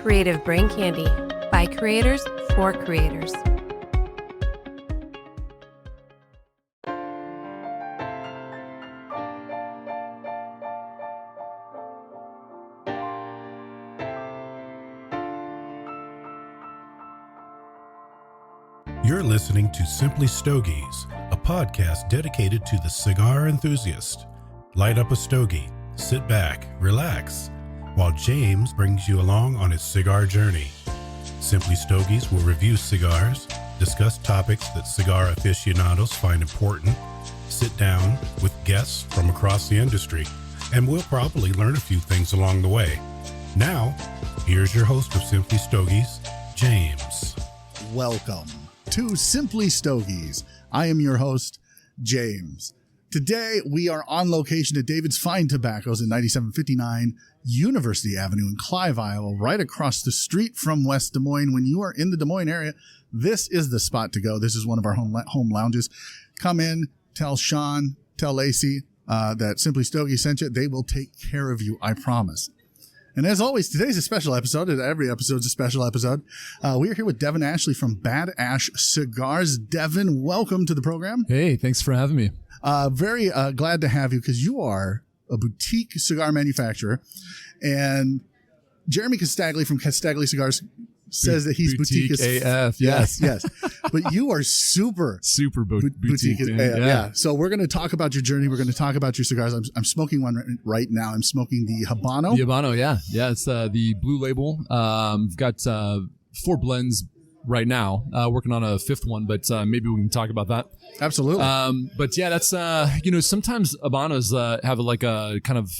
Creative Brain Candy by creators for creators. You're listening to Simply Stogies, a podcast dedicated to the cigar enthusiast. Light up a stogie, sit back, relax, while James brings you along on his cigar journey. Simply Stogies will review cigars, discuss topics that cigar aficionados find important, sit down with guests from across the industry, and we'll probably learn a few things along the way. Now, here's your host of Simply Stogies, James. Welcome to Simply Stogies. I am your host, James. Today, we are on location at David's Fine Tobaccos in 9759 University Avenue in Clive, Iowa, right across the street from West Des Moines. When you are in the Des Moines area, this is the spot to go. This is one of our home lounges. Come in, tell Sean, tell Lacey that Simply Stogie sent you. They will take care of you, I promise. And as always, today's a special episode, and every episode's a special episode. We are here with Devin Ashley from Bad Ash Cigars. Devin, welcome to the program. Hey, thanks for having me. Very glad to have you because you are a boutique cigar manufacturer. And Jeremy Castagley from Castagley Cigars says that he's boutique as AF. Yes. But you are super boutique AF. Yeah. So we're going to talk about your journey. We're going to talk about your cigars. I'm smoking one right now. I'm smoking the Habano. The Habano, yeah. It's the blue label. We've got 4 blends right now. Working on a 5th one, but maybe we can talk about that. Absolutely. But yeah, that's sometimes Habanos have like a kind of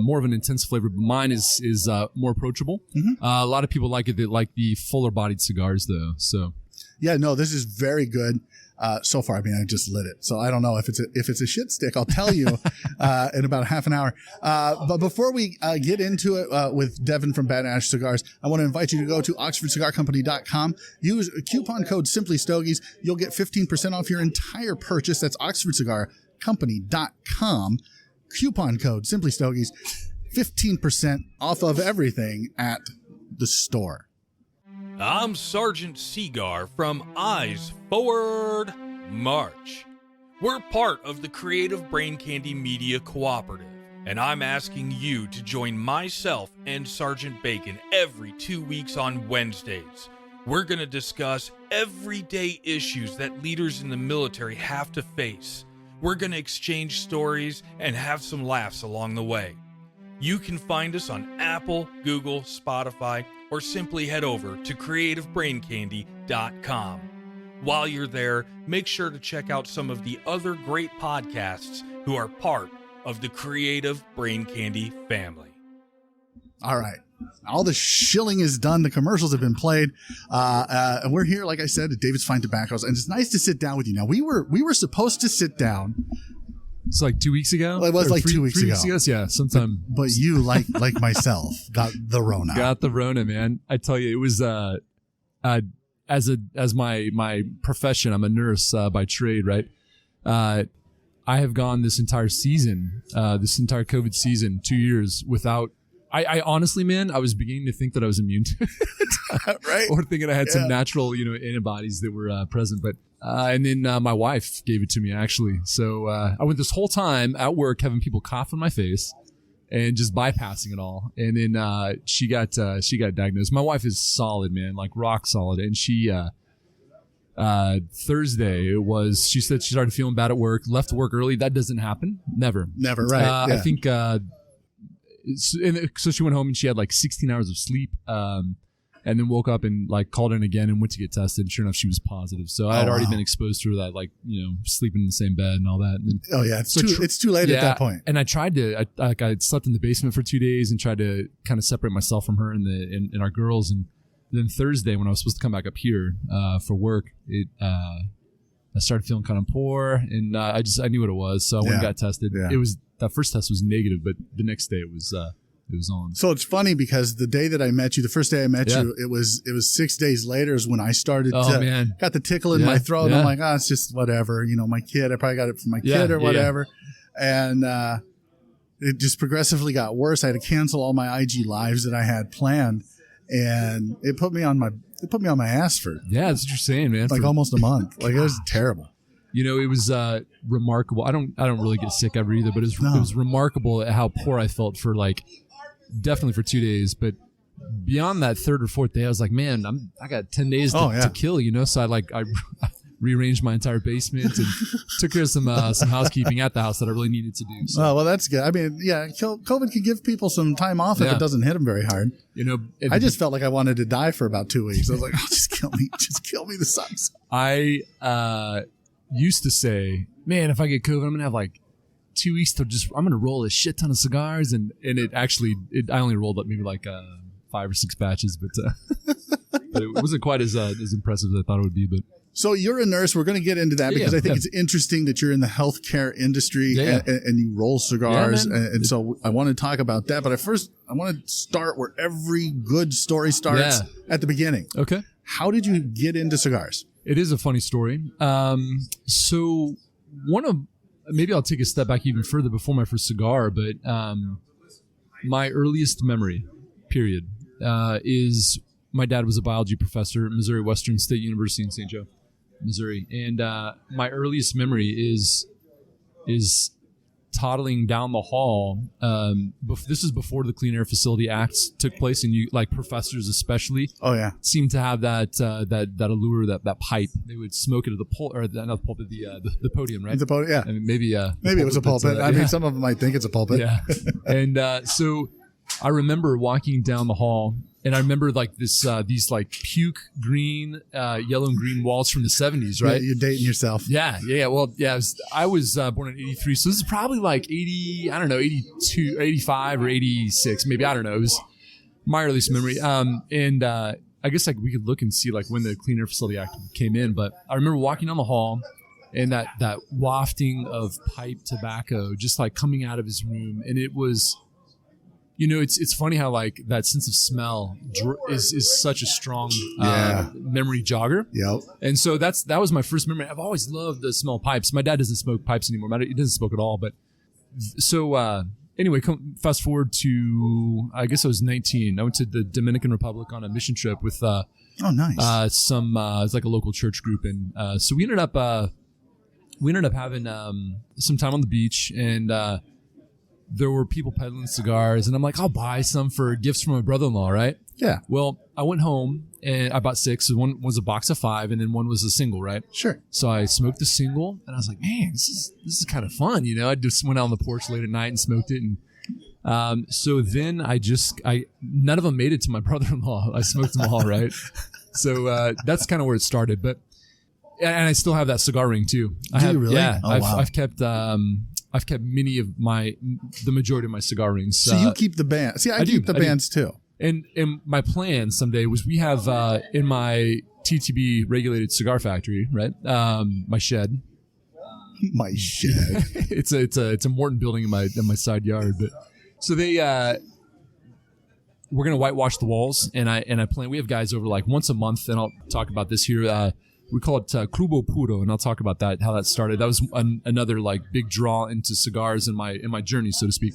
more of an intense flavor, but mine is more approachable. Mm-hmm. A lot of people like it. They like the fuller bodied cigars though. So yeah, no, this is very good. So far, I mean, I just lit it, so I don't know if it's a shit stick. I'll tell you in about half an hour. But before we get into it with Devin from Bad Ash Cigars, I want to invite you to go to OxfordCigarCompany.com. Use a coupon code Simply Stogies. You'll get 15% off your entire purchase. That's OxfordCigarCompany.com. Coupon code Simply Stogies. 15% off of everything at the store. I'm Sergeant Cigar from Eyes Forward March. We're part of the Creative Brain Candy Media Cooperative, and I'm asking you to join myself and Sergeant Bacon every 2 weeks on Wednesdays. We're going to discuss everyday issues that leaders in the military have to face. We're going to exchange stories and have some laughs along the way. You can find us on Apple, Google, Spotify, or simply head over to creativebraincandy.com. While you're there, make sure to check out some of the other great podcasts who are part of the Creative Brain Candy family. All right. All the shilling is done. The commercials have been played. And we're here, like I said, at David's Fine Tobaccos. And it's nice to sit down with you. Now, we were supposed to sit down. It's like 2 weeks ago? It was like 2 weeks ago. 3 weeks ago? Yeah, sometime. But you, like myself, got the Rona. Got the Rona, man. I tell you, it was as my profession, I'm a nurse by trade, right? I have gone this entire season, this entire COVID season, 2 years without. I honestly, man, I was beginning to think that I was immune to it, right? Or thinking I had some natural, antibodies that were present. But and then my wife gave it to me actually. So I went this whole time at work having people cough in my face and just bypassing it all. And then she got diagnosed. My wife is solid, man, like rock solid. And she Thursday she said she started feeling bad at work, left work early. That doesn't happen. Never, right? I think. So she went home and she had like 16 hours of sleep, and then woke up and like called in again and went to get tested. And sure enough, she was positive. So I had already been exposed to that, like, sleeping in the same bed and all that. And it's too late at that point. And I tried to, I slept in the basement for 2 days and tried to kind of separate myself from her and our girls. And then Thursday, when I was supposed to come back up here for work, I started feeling kind of poor, and I knew what it was. So I went and got tested. Yeah. That first test was negative, but the next day it was on. So it's funny because the day that I met you, the first day I met you, it was 6 days later is when I started got the tickle in my throat. And I'm like, it's just whatever. My kid, I probably got it from my kid or whatever. And it just progressively got worse. I had to cancel all my IG lives that I had planned. and it put me on my ass for Yeah, that's what you're saying, man. like almost a month. Like it was terrible. You know, it was remarkable. I don't really get sick ever either, but it was remarkable at how poor I felt for like definitely for 2 days. But beyond that third or fourth day, I was like, man, I got 10 days to kill. You know, so I rearranged my entire basement and took care of some housekeeping at the house that I really needed to do. So. Oh, well, that's good. I mean, yeah, COVID can give people some time off if it doesn't hit them very hard. You know, I just felt like I wanted to die for about 2 weeks. I was like, oh, just kill me. Just kill me. This sucks. I used to say, man, if I get COVID, I'm going to have like 2 weeks to I'm going to roll a shit ton of cigars. And it actually, I only rolled up maybe like 5 or 6 batches, but it wasn't quite as impressive as I thought it would be. But so you're a nurse. We're going to get into that because I think it's interesting that you're in the healthcare industry and you roll cigars. And so I want to talk about that. But I want to start where every good story starts at the beginning. Okay. How did you get into cigars? It is a funny story. So maybe I'll take a step back even further before my first cigar, but my earliest memory, period, is my dad was a biology professor at Missouri Western State University in St. Joe, Missouri. And my earliest memory is toddling down the hall. This is before the Clean Air Facility Act took place, and you, like professors especially, seem to have that allure, that pipe. They would smoke it at the the podium, right? The podium, yeah. I mean, maybe it was a pulpit. I mean, some of them might think it's a pulpit. Yeah. And so I remember walking down the hall, and I remember like these like puke green, yellow and green walls from the 70s, right? Yeah, you're dating yourself. Yeah. Well, yeah, I was born in 83, so this is probably like 80, I don't know, 82, 85 or 86, maybe, I don't know. It was my earliest memory. And I guess like we could look and see like when the Clean Air Facility Act came in, but I remember walking down the hall and that wafting of pipe tobacco just like coming out of his room, and it was... You know, it's funny how like that sense of smell is such a strong memory jogger. Yep. And so that was my first memory. I've always loved the smell of pipes. My dad doesn't smoke pipes anymore. He doesn't smoke at all. But so anyway, fast forward to, I guess I was 19. I went to the Dominican Republic on a mission trip with nice. It's like a local church group, and so we ended up having some time on the beach, and there were people peddling cigars, and I'm like, I'll buy some for gifts from my brother-in-law, right? Yeah. Well, I went home and I bought 6. So one was a box of 5, and then one was a single, right? Sure. So I smoked the single, and I was like, man, this is kind of fun, you know? I just went out on the porch late at night and smoked it, and so then none of them made it to my brother-in-law. I smoked them all, right? So that's kind of where it started, and I still have that cigar ring too. Do you really? Yeah. Oh, wow. I've kept many of the majority of my cigar rings. So you keep the band. See, I keep the bands too. And my plan someday was we have in my TTB regulated cigar factory, right? My shed. My shed. It's a Morton building in my side yard. But so we're gonna whitewash the walls, and I plan. We have guys over like once a month, and I'll talk about this here. We call it Clubo Puro, and I'll talk about that, how that started. That was another like big draw into cigars in my journey, so to speak.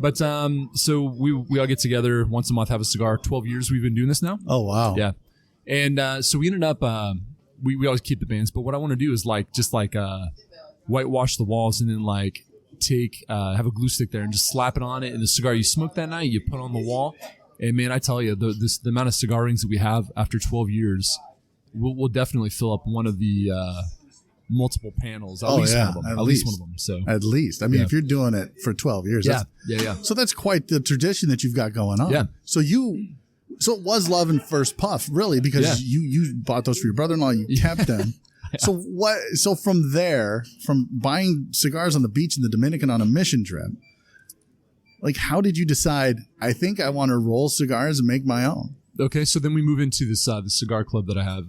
But so we all get together once a month, have a cigar. 12 years we've been doing this now. Oh wow! Yeah, and so we ended up we always keep the bands, but what I want to do is just whitewash the walls, and then like have a glue stick there and just slap it on it, and the cigar you smoke that night you put on the wall. And man, I tell you, the amount of cigar rings that we have after 12 years. We'll definitely fill up one of the multiple panels. At least one of them. At least one of them. So at least, I mean, if you're doing it for 12 years, yeah. So that's quite the tradition that you've got going on. Yeah. So it was love and first puff, really, because you bought those for your brother-in-law. You kept them. Yeah. So from there, from buying cigars on the beach in the Dominican on a mission trip, like how did you decide? I think I want to roll cigars and make my own. Okay, so then we move into this the cigar club that I have.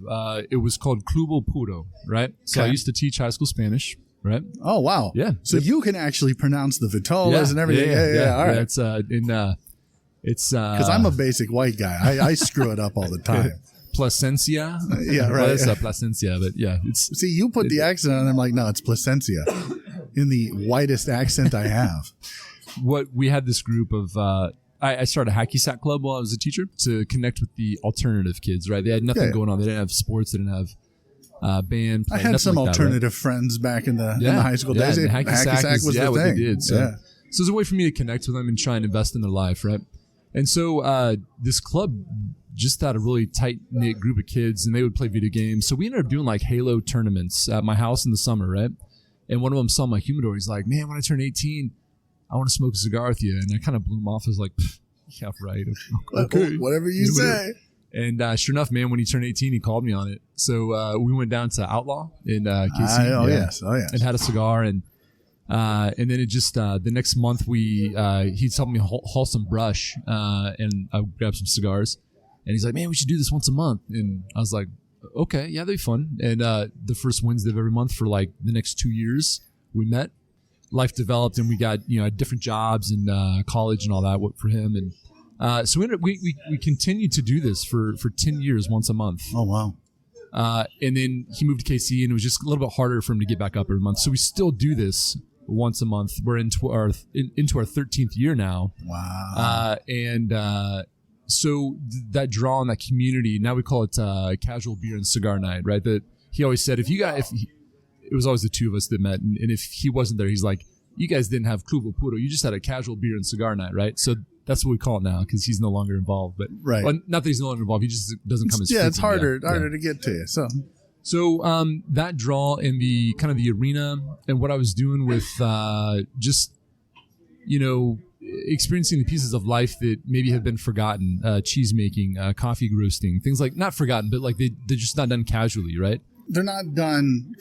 It was called Clubo Puro, right? So I used to teach high school Spanish, right? Oh wow! Yeah. So you can actually pronounce the vitolas and everything. Yeah. All right. It's because I'm a basic white guy. I screw it up all the time. Placencia. Yeah, right. Well, it's Placencia, but yeah. See, you put the accent on, and I'm like, no, it's Placencia, in the whitest accent I have. What we had this group of I started a hacky sack club while I was a teacher to connect with the alternative kids, right? They had nothing going on. They didn't have sports. They didn't have band. I had some alternative friends back in the high school days. And hacky sack was the what thing. They did. So it's a way for me to connect with them and try and invest in their life, right? And so this club just had a really tight-knit group of kids, and they would play video games. So we ended up doing like Halo tournaments at my house in the summer, right? And one of them saw my humidor. He's like, man, when I turn 18, I want to smoke a cigar with you. And I kind of blew him off. I was like, yeah, right. Okay. Whatever you say. And sure enough, man, when he turned 18, he called me on it. So we went down to Outlaw in KC. Oh, yes. And had a cigar. And then it just, the next month, he'd helped me haul some brush and I grabbed some cigars. And he's like, man, we should do this once a month. And I was like, okay, yeah, that'd be fun. And the first Wednesday of every month for like the next 2 years, we met. Life developed, and we got different jobs and college and all that for him. And so we continued to do this for 10 years, once a month. Oh wow! And then he moved to KC, and it was just a little bit harder for him to get back up every month. So we still do this once a month. We're into our 13th year now. Wow! So that draw in that community, now we call it casual beer and cigar night, right? That he always said, it was always the two of us that met, and if he wasn't there, he's like, you guys didn't have Cuba Puro, you just had a casual beer and cigar night, right? So that's what we call it now, because he's no longer involved. But right. Well, not that he's no longer involved, he just doesn't come as frequently. It's harder to get to you. So that draw in the kind of the arena and what I was doing with just experiencing the pieces of life that maybe have been forgotten, cheese making, coffee roasting, things like not forgotten, but like they're just not done casually, right? They're not done.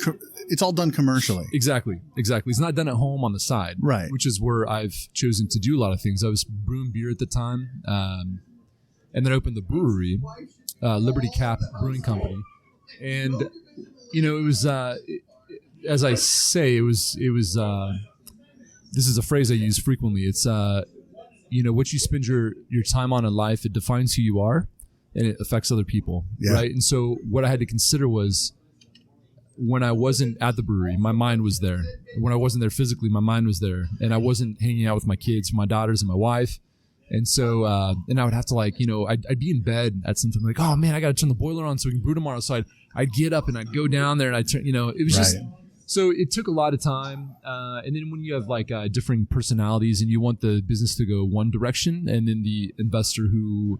It's all done commercially. Exactly. It's not done at home on the side, right? Which is where I've chosen to do a lot of things. I was brewing beer at the time, and then I opened the brewery, Liberty Cap Brewing Company, and it was as I say, it was. This is a phrase I use frequently. It's what you spend your time on in life, it defines who you are, and it affects other people, right? And so what I had to consider was, when I wasn't at the brewery, my mind was there. When I wasn't there physically, my mind was there, and I wasn't hanging out with my kids, my daughters, and my wife. And so, and I would have to I'd be in bed at some time, like, oh man, I got to turn the boiler on so we can brew tomorrow. So I'd get up and I'd go down there and I'd turn, it was just. So it took a lot of time, and then when you have differing personalities and you want the business to go one direction, and then the investor who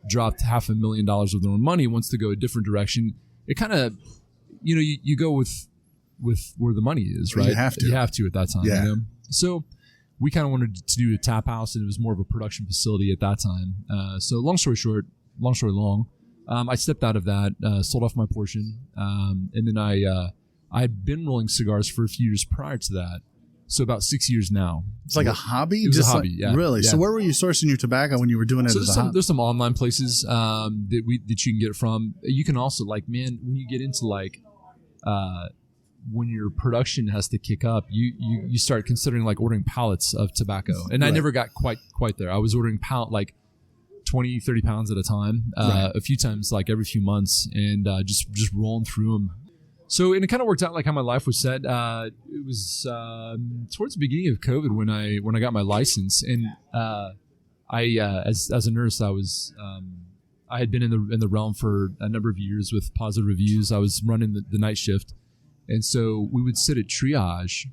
dropped $500,000 of their own money wants to go a different direction, it kind of, you go with where the money is, right? You have to at that time. Yeah. So we kind of wanted to do a tap house, and it was more of a production facility at that time. So long story long, I stepped out of that, sold off my portion, and then I'd been rolling cigars for a few years prior to that. So about 6 years now. It's like a hobby? It was a hobby, yeah. Really? Yeah. So where were you sourcing your tobacco when you were doing it as a hobby? There's some online places that you can get it from. You can also, when you get into when your production has to kick up, you start considering ordering pallets of tobacco. And I never got quite there. I was ordering 20, 30 pounds at a time, a few times every few months, and just rolling through them. So, and it kind of worked out how my life was set. It was towards the beginning of COVID when I got my license, and as a nurse, I had been in the realm for a number of years with positive reviews. I was running the night shift, and so we would sit at triage,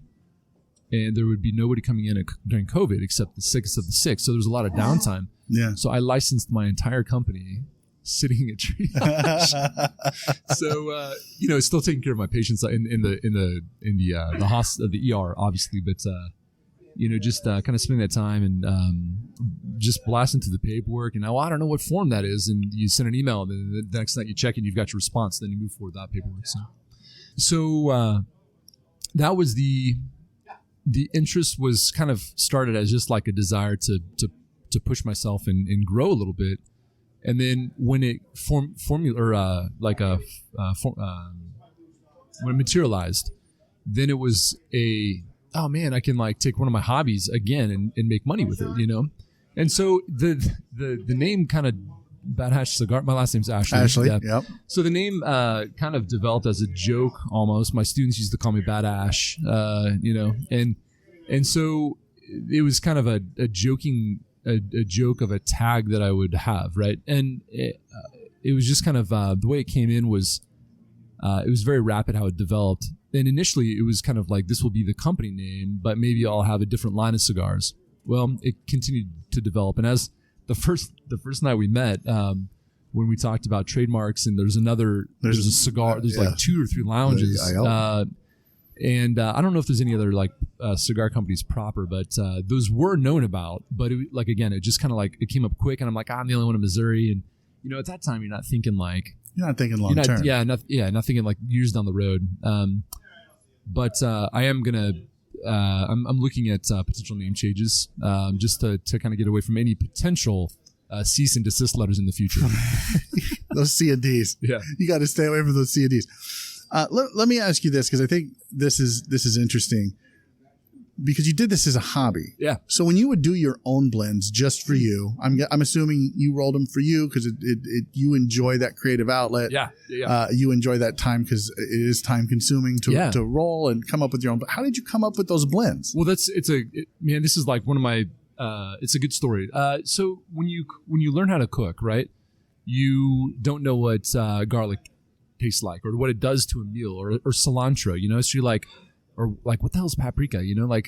and there would be nobody coming in during COVID except the sickest of the sick. So there was a lot of downtime. Yeah. So I licensed my entire company sitting at triage. So still taking care of my patients in the hospital, the ER, obviously, but just kind of spending that time and just blasting through the paperwork. And I don't know what form that is, and you send an email, and then the next night you check and you've got your response. Then you move forward with that paperwork. So that was the interest was kind of started as just a desire to push myself and grow a little bit. And then when it when it materialized, then it was oh man, I can take one of my hobbies again and make money with it, And so the name kind of Bad Ash Cigar. My last name's Ashley. Ashley, yeah. Yep. So the name kind of developed as a joke almost. My students used to call me Bad Ash, and so it was kind of a joking a joke of a tag that I would have, right? And it was just kind of the way it came in was it was very rapid how it developed. And initially it was kind of like, this will be the company name, but maybe I'll have a different line of cigars. Well, it continued to develop. And as the first night we met, when we talked about trademarks, and there's a cigar, there's like 2 or 3 lounges. And I don't know if there's any other like cigar companies proper, but those were known about. But it just kind of like, it came up quick, and I'm like, I'm the only one in Missouri. And, at that time, you're not thinking like, you're not thinking long term. Not thinking like years down the road. But I am gonna. I'm looking at potential name changes, just to kind of get away from any potential cease and desist letters in the future. Those C&Ds. Yeah, you got to stay away from those C&Ds. Let me ask you this, because I think this is interesting, because you did this as a hobby. Yeah. So when you would do your own blends just for you, I'm assuming you rolled them for you because you enjoy that creative outlet. Yeah. You enjoy that time because it is time consuming to roll and come up with your own. But how did you come up with those blends? Well, this is like one of my. It's a good story. So when you learn how to cook, right, you don't know what garlic tastes like or what it does to a meal or cilantro. So you're like. Or like, what the hell is paprika? You when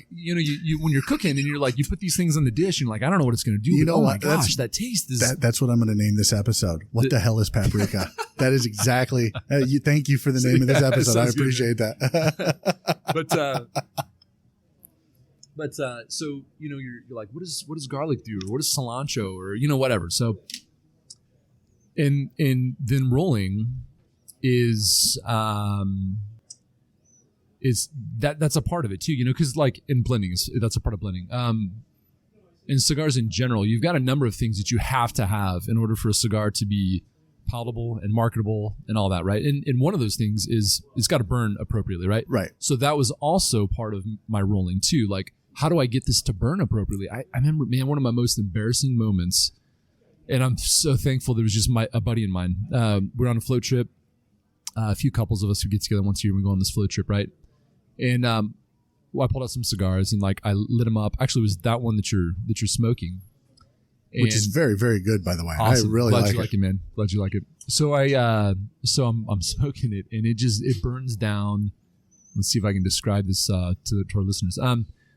you're cooking and you're like, you put these things on the dish and you're like, I don't know what it's going to do. You know what? Oh my gosh, that taste is. That's what I'm going to name this episode. What the hell is paprika? That is exactly. Thank you for the name of this episode. I appreciate that. But so you're like, what does garlic do? Or what does cilantro? Or whatever. So, and then rolling is that's a part of it too, because like in blending, that's a part of blending. In cigars in general, you've got a number of things that you have to have in order for a cigar to be palatable and marketable and all that, right? And one of those things is it's got to burn appropriately, right? Right. So that was also part of my rolling too. Like, how do I get this to burn appropriately? I remember, man, one of my most embarrassing moments, and I'm so thankful there was just a buddy of mine. We're on a float trip. A few couples of us who get together once a year, we go on this float trip, right? And I pulled out some cigars and like I lit them up. Actually, it was that one that you're smoking, which is very, very good, by the way. Awesome. I really Glad you like it, man. Glad you like it. So I'm smoking it, and it burns down. Let's see if I can describe this to our listeners.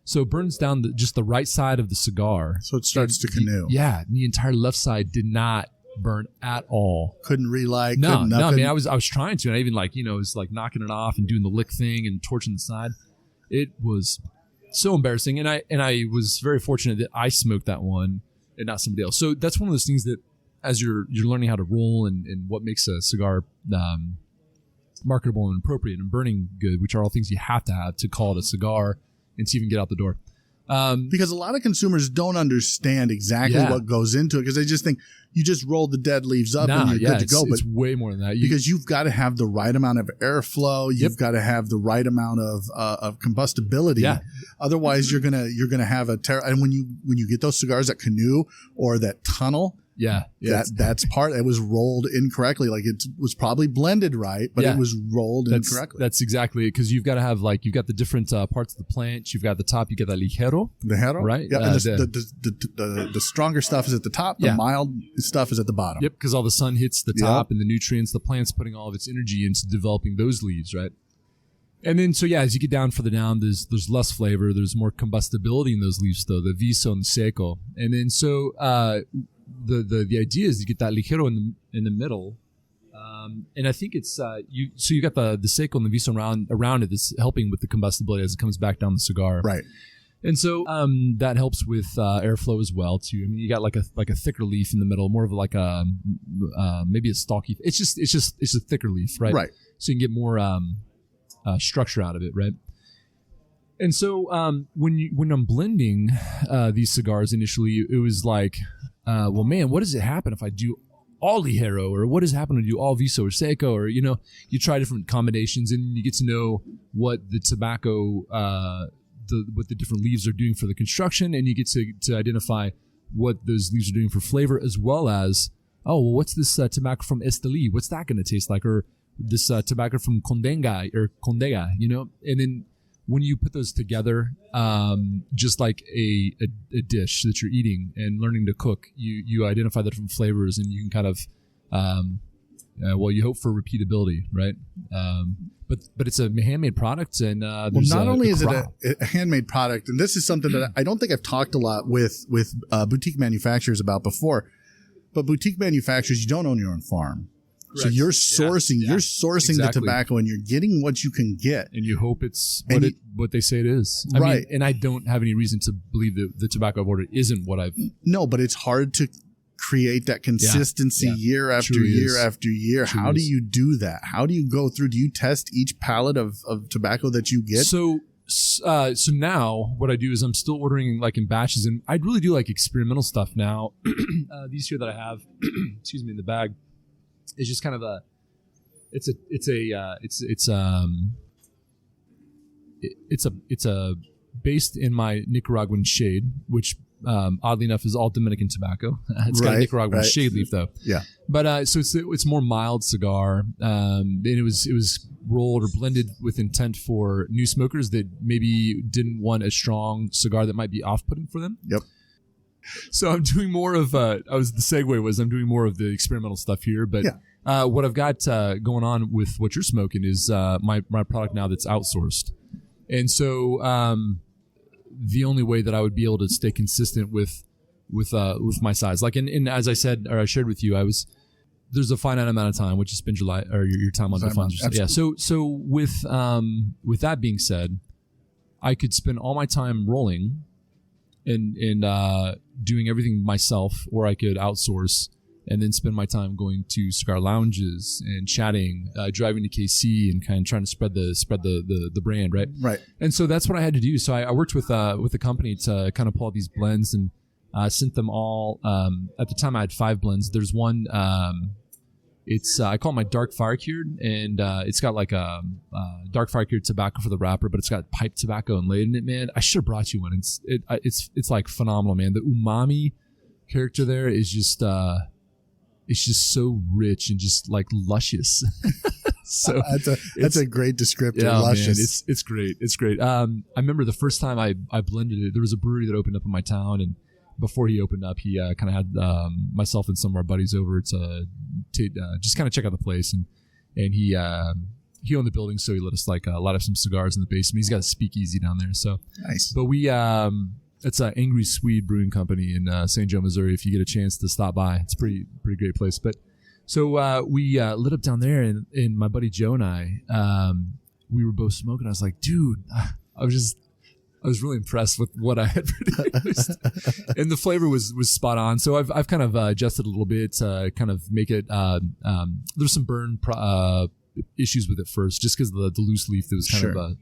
So it burns down just the right side of the cigar. So it starts to canoe. The entire left side did not burn at all. Couldn't relight. No. I mean, I was trying to, and I even was like knocking it off and doing the lick thing and torching the side. It was so embarrassing, and I was very fortunate that I smoked that one and not somebody else. So that's one of those things that, as you're learning how to roll and what makes a cigar marketable and appropriate and burning good, which are all things you have to call it a cigar and to even get out the door. Because a lot of consumers don't understand exactly what goes into it, because they just think you just roll the dead leaves up and you're good to go. But it's way more than that. Because you've got to have the right amount of airflow, you've got to have the right amount of combustibility. Yeah. Otherwise, you're gonna have a and when you get those cigars that canoe or that tunnel. That's part. It was rolled incorrectly. Like it was probably blended right, but it was rolled incorrectly. That's exactly it, because you've got to have you've got the different parts of the plant. You've got the top. You got the ligero, right? Yeah, and the stronger stuff is at the top. The mild stuff is at the bottom. Yep, because all the sun hits the top and the nutrients. The plant's putting all of its energy into developing those leaves, right? And then, so as you get down further down, there's less flavor. There's more combustibility in those leaves, though. The viso and the seco, and then so. The idea is to get that ligero in the middle, and I think it's you. So you got the seco and the viso around it that's helping with the combustibility as it comes back down the cigar, right? And so that helps with airflow as well too. I mean, you got like a thicker leaf in the middle, more of like a maybe a stalky. It's a thicker leaf, right? Right. So you can get more structure out of it, right? And so when I'm blending these cigars initially, it was like, well, man, what does it happen if I do all ligero, or what does it happen to do all viso or seco, or you try different combinations and you get to know what the tobacco, what the different leaves are doing for the construction, and you get to identify what those leaves are doing for flavor, as well as what's this tobacco from Esteli? What's that going to taste like, or this tobacco from Condega, and then when you put those together, just like a dish that you're eating and learning to cook, you identify the different flavors, and you can kind of, you hope for repeatability, right? But it's a handmade product, and not only is it a handmade product, and this is something that I don't think I've talked a lot with boutique manufacturers about before, but boutique manufacturers, you don't own your own farm. Correct. So you're sourcing, exactly. The tobacco, and you're getting what you can get, and you hope it's what they say it is. I mean, and I don't have any reason to believe that the tobacco I've ordered isn't what I've. No, but it's hard to create that consistency year after year after year. How do you do that? How do you go through? Do you test each pallet of tobacco that you get? So now what I do is I'm still ordering like in batches, and I really do like experimental stuff now. These here that I have, excuse me, in the bag. It's just kind of it's based in my Nicaraguan shade, which oddly enough is all Dominican tobacco. It's got a Nicaraguan shade leaf though. Yeah. But so it's more mild cigar, and it was rolled or blended with intent for new smokers that maybe didn't want a strong cigar that might be off-putting for them. Yep. So I'm doing more of I'm doing more of the experimental stuff here, but what I've got going on with what you're smoking is my product now that's outsourced, and so the only way that I would be able to stay consistent with my size, like in as I said or I shared with you, there's a finite amount of time which you spend your time on the funds. Yeah. So with that being said, I could spend all my time rolling and doing everything myself, or I could outsource and then spend my time going to cigar lounges and chatting, driving to KC and kind of trying to spread the brand, right? Right. And so that's what I had to do. So I worked with a company to kind of pull out these blends, and sent them all. At the time I had 5 blends. There's one, it's I call it my dark fire cured, and it's got like a dark fire cured tobacco for the wrapper, but it's got pipe tobacco inlaid in it, man. I should have brought you one. It's like phenomenal, man. The umami character there is just it's just so rich and just like luscious. So that's a great descriptor. Yeah, luscious. Man, it's great. It's great. I remember the first time I blended it. There was a brewery that opened up in my town, and before he opened up, he kind of had myself and some of our buddies over to just kind of check out the place, and he owned the building, so he let us like light up some cigars in the basement. He's got a speakeasy down there, so nice. But we it's an Angry Swede Brewing Company in St. Joe, Missouri. If you get a chance to stop by, it's a pretty great place. But so we lit up down there, and my buddy Joe and I, we were both smoking. I was like, dude, I was really impressed with what I had produced, and the flavor was spot on. So I've kind of adjusted a little bit to kind of make it. There's some burn issues with it first, just because the loose leaf that was kind of.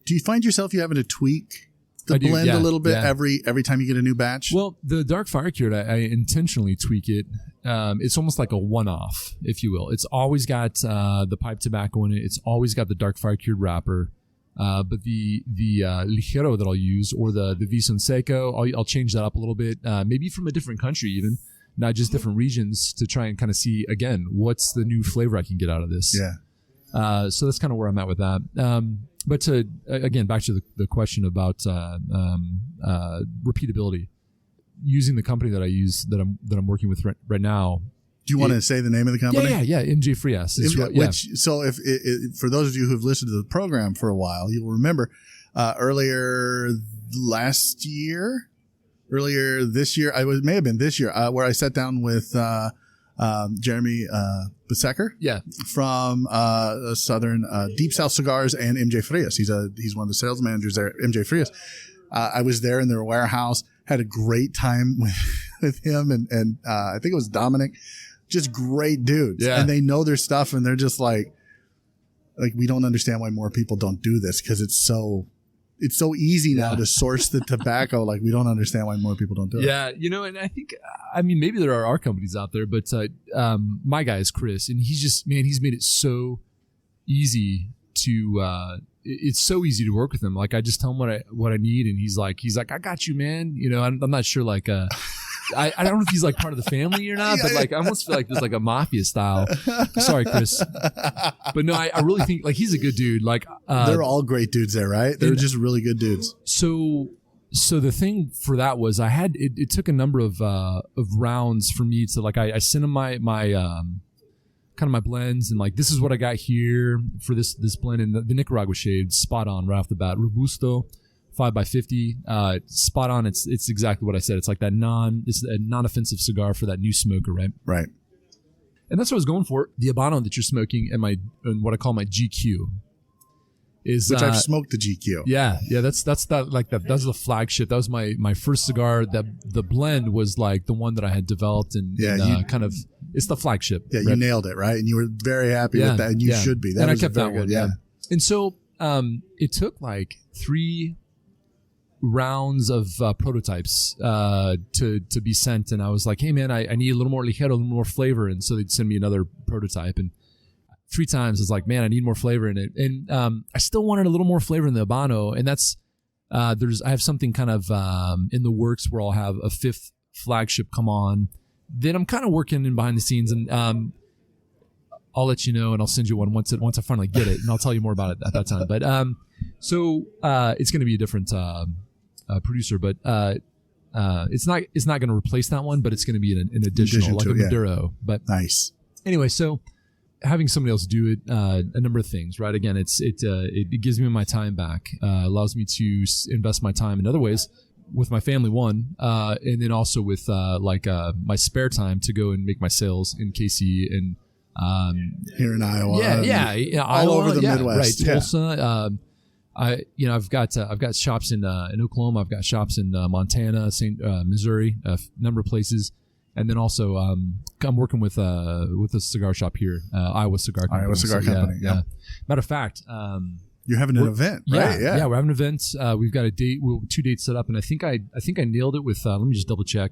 Do you find yourself having to tweak the blend a little bit every time you get a new batch? Well, the dark fire cured, I intentionally tweak it. It's almost like a one-off, if you will. It's always got the pipe tobacco in it. It's always got the dark fire cured wrapper. But the ligero that I'll use, or the Vison Seco, I'll change that up a little bit, maybe from a different country even, not just different regions, to try and kind of see, again, what's the new flavor I can get out of this. Yeah. So that's kind of where I'm at with that. But again, back to the question about repeatability, using the company that I use, that I'm working with right now. Do you want to say the name of the company? Yeah. MJ Frias. So if for those of you who have listened to the program for a while, you'll remember earlier this year, may have been this year, where I sat down with Jeremy Besecker, from Southern Deep South Cigars, and MJ Frias. He's one of the sales managers there at MJ Frias. I was there in their warehouse, had a great time with him, and I think it was Dominic. Just great dudes, and they know their stuff, and they're just like we don't understand why more people don't do this, because it's so easy now to source the tobacco. Like, we don't understand why more people don't do it. Yeah, and I think, maybe there are companies out there, but my guy is Chris, and he's made it so easy to. It's so easy to work with him. Like, I just tell him what I need, and he's like, I got you, man. I'm not sure, like. I don't know if he's like part of the family or not, but like I almost feel like there's like a mafia style. Sorry, Chris, but no, I really think like he's a good dude. Like they're all great dudes there, right? They're just really good dudes. So the thing for that was I had it took a number of rounds for me to like I sent him my kind of my blends and like this is what I got here for this blend, and the Nicaragua shade spot on right off the bat. Robusto 5x50, spot on. It's exactly what I said. It's like that it's a non-offensive cigar for that new smoker, right? Right. And that's what I was going for. The Habano that you're smoking and what I call my GQ is which I've smoked the GQ. Yeah, that's that's the flagship. That was my first cigar. That the blend was like the one that I had developed and kind of it's the flagship. Yeah, you nailed it, right? And you were very happy with that, and you should be. And I kept that one. Yeah. And so it took like 3 rounds of prototypes to be sent, and I was like, hey man, I need a little more ligero, a little more flavor, and so they'd send me another prototype, and 3 times it's like, man, I need more flavor in it, and I still wanted a little more flavor in the Habano, and that's I have something kind of in the works where I'll have a 5th flagship come on. Then I'm kind of working in behind the scenes, and I'll let you know, and I'll send you one once I finally get it, and I'll tell you more about it at that time. But so it's going to be a different producer, but it's not going to replace that one, but it's going to be an additional, like a Maduro. But nice. Anyway, so having somebody else do it, a number of things, right? Again, it gives me my time back, allows me to invest my time in other ways with my family, one, and then also with my spare time to go and make my sales in KC and here in Iowa. Yeah, all Iowa, over the Midwest. Right, Tulsa. I've got shops in Oklahoma. I've got shops in Montana, Missouri, a number of places, and then also I'm working with a cigar shop here, Iowa Cigar Company. Iowa Cigar Company. Yeah. Matter of fact, you're having an event, right? Yeah, we're having an event. We've got a date, 2 dates set up, and I think I nailed it with. Let me just double check.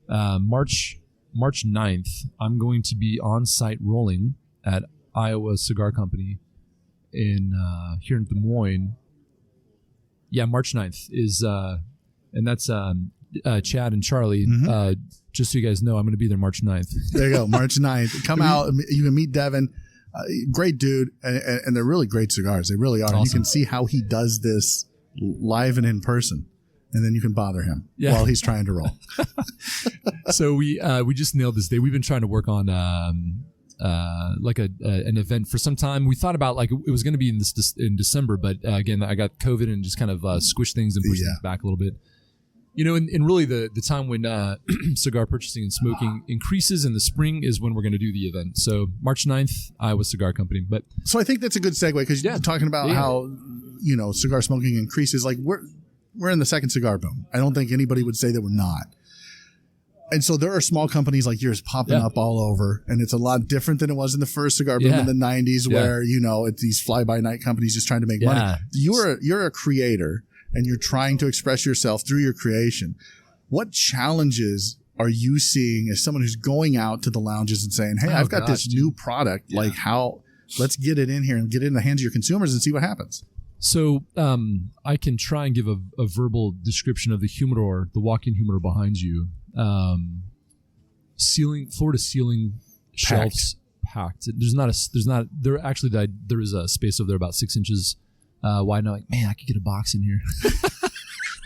March 9th, I'm going to be on site rolling at Iowa Cigar Company in here in Des Moines. Yeah, March 9th is, and that's Chad and Charlie. Mm-hmm. Just so you guys know, I'm going to be there March 9th. There you go, March 9th. Come out. You can meet Devin. Great dude, and they're really great cigars. They really are. Awesome. You can see how he does this live and in person, and then you can bother him while he's trying to roll. So we just nailed this day. We've been trying to work on like an event for some time. We thought about like it was going to be in December, but again, I got COVID and just kind of squished things and pushed things back a little bit. You know, and really the time when cigar purchasing and smoking increases in the spring is when we're going to do the event. So March 9th, Iowa Cigar Company. But so I think that's a good segue because you're talking about how, cigar smoking increases. Like we're in the second cigar boom. I don't think anybody would say that we're not. And so there are small companies like yours popping up all over, and it's a lot different than it was in the first cigar boom in the 90s where, it's these fly-by-night companies just trying to make money. You're a creator, and you're trying to express yourself through your creation. What challenges are you seeing as someone who's going out to the lounges and saying, hey, I've got this new product, let's get it in here and get it in the hands of your consumers and see what happens? So I can try and give a verbal description of the humidor, the walk-in humidor behind you. Floor to ceiling shelves packed. There is a space over there about 6 inches wide. And I'm like, man, I could get a box in here.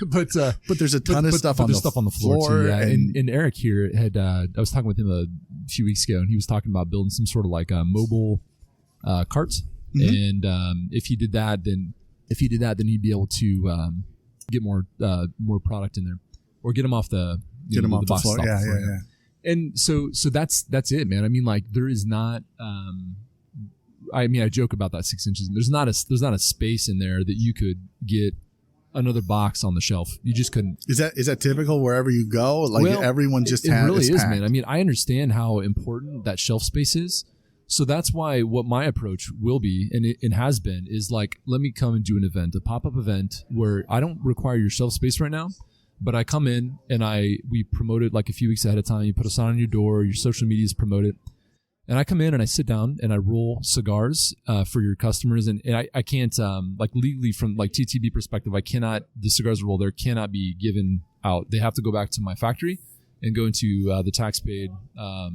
but there's a ton of stuff on the floor too. Yeah. And Eric here had I was talking with him a few weeks ago, and he was talking about building some sort of like a mobile cart. Mm-hmm. And if he did that, then he'd be able to get more product in there, or get them off the off the floor. Yeah. And so that's it, man. I mean, like there is not. I joke about that 6 inches. There's not a space in there that you could get another box on the shelf. You just couldn't. Is that typical wherever you go? Like everyone just it really is, man. I mean, I understand how important that shelf space is. So that's why what my approach will be, and it has been, is like, let me come and do an event, a pop-up event where I don't require your shelf space right now, but I come in and we promote it like a few weeks ahead of time. You put a sign on your door, your social medias promote it. And I come in and I sit down and I roll cigars for your customers. And I can't, like legally from like TTB perspective, the cigars roll there cannot be given out. They have to go back to my factory and go into the tax paid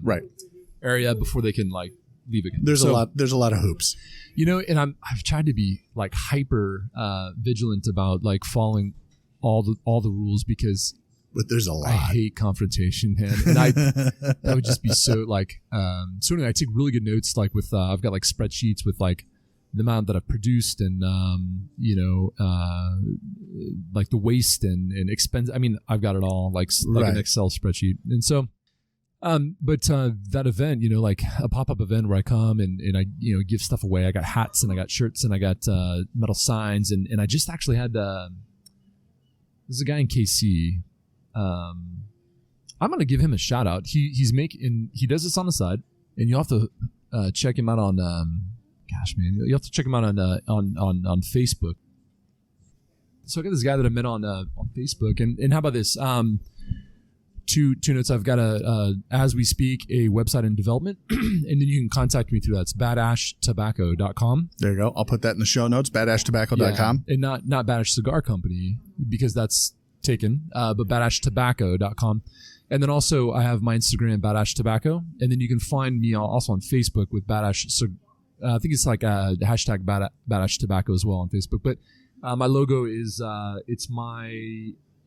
Right. area before they can like leave again. There's a lot of hoops. And I've tried to be like hyper vigilant about like following all the rules because But there's a lot. I hate confrontation, man. And that would just be so like, so anyway, I take really good notes, like with, I've got like spreadsheets with like the amount that I've produced and, like the waste and expense. I mean, I've got it all like an Excel spreadsheet. And so, but that event, like a pop-up event where I come and I, give stuff away. I got hats and I got shirts and I got metal signs. And I just actually had, there's a guy in KC. I'm going to give him a shout out. He does this on the side, and you have to check him out on you have to check him out on Facebook. So I got this guy that I met on Facebook, and how about this? Two notes. I've got as we speak, a website in development, and then you can contact me through that. It's badashtobacco.com. There you go. I'll put that in the show notes. Badashtobacco.com. And not Bad Ash Cigar Company, because that's taken, but badashtobacco.com. And then also I have my Instagram, Bad Ash Tobacco, and then you can find me also on Facebook with Bad Ash. I think it's like the hashtag Bad Ash Tobacco as well on Facebook. But my logo is it's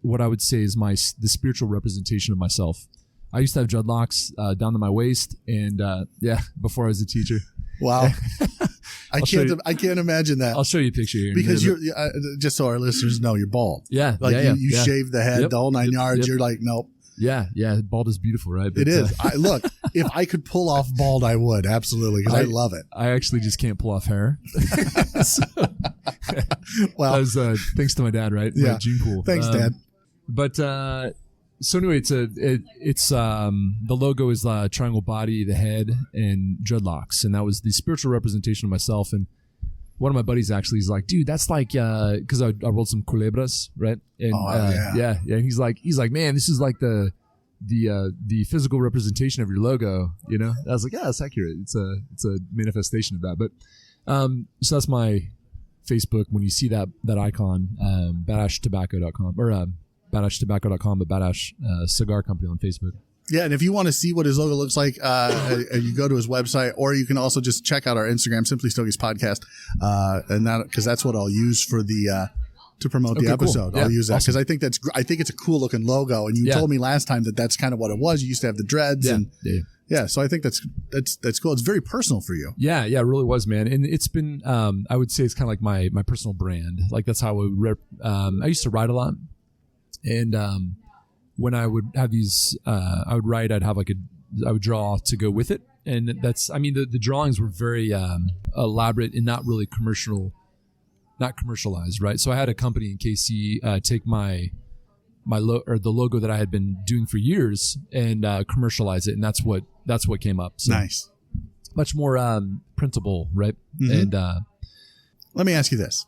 what I would say is the spiritual representation of myself. I used to have dreadlocks down to my waist, and before I was a teacher. Wow. I can't imagine that. I'll show you a picture here. Because you're just so our listeners know, you're bald. Yeah. Like you shave the head, the whole 9 yards. Yep. You're like, nope. Yeah. Bald is beautiful, right? But, it is. Look, if I could pull off bald, I would. Absolutely. Because I love it. I actually just can't pull off hair. Well, that was thanks to my dad, right? Yeah. My gene pool. Thanks, Dad. But so anyway, it's the logo is triangle body, the head, and dreadlocks, and that was the spiritual representation of myself. And one of my buddies actually is like, dude, that's like because I rolled some culebras, right? And and he's like, man, this is like the physical representation of your logo, I was like, yeah, that's accurate. It's a manifestation of that. But so that's my Facebook. When you see that icon, badashtobacco.com or badashtobacco.com, but Bad Ash Cigar Company on Facebook. Yeah, and if you want to see what his logo looks like, you go to his website, or you can also just check out our Instagram, Simply Stogies Podcast, and that because that's what I'll use for the to promote the episode. Cool. I'll use that because I think it's a cool looking logo. And you told me last time that's kind of what it was. You used to have the dreads, so I think that's cool. It's very personal for you. Yeah, it really was, man. And it's been I would say it's kind of like my personal brand. Like that's how I used to write a lot. And when I would have these, I would write, I would draw to go with it. And the drawings were very elaborate and not really not commercialized, right? So I had a company in KC take the logo that I had been doing for years and commercialize it. And that's what came up. So nice. Much more printable, right? Mm-hmm. And let me ask you this,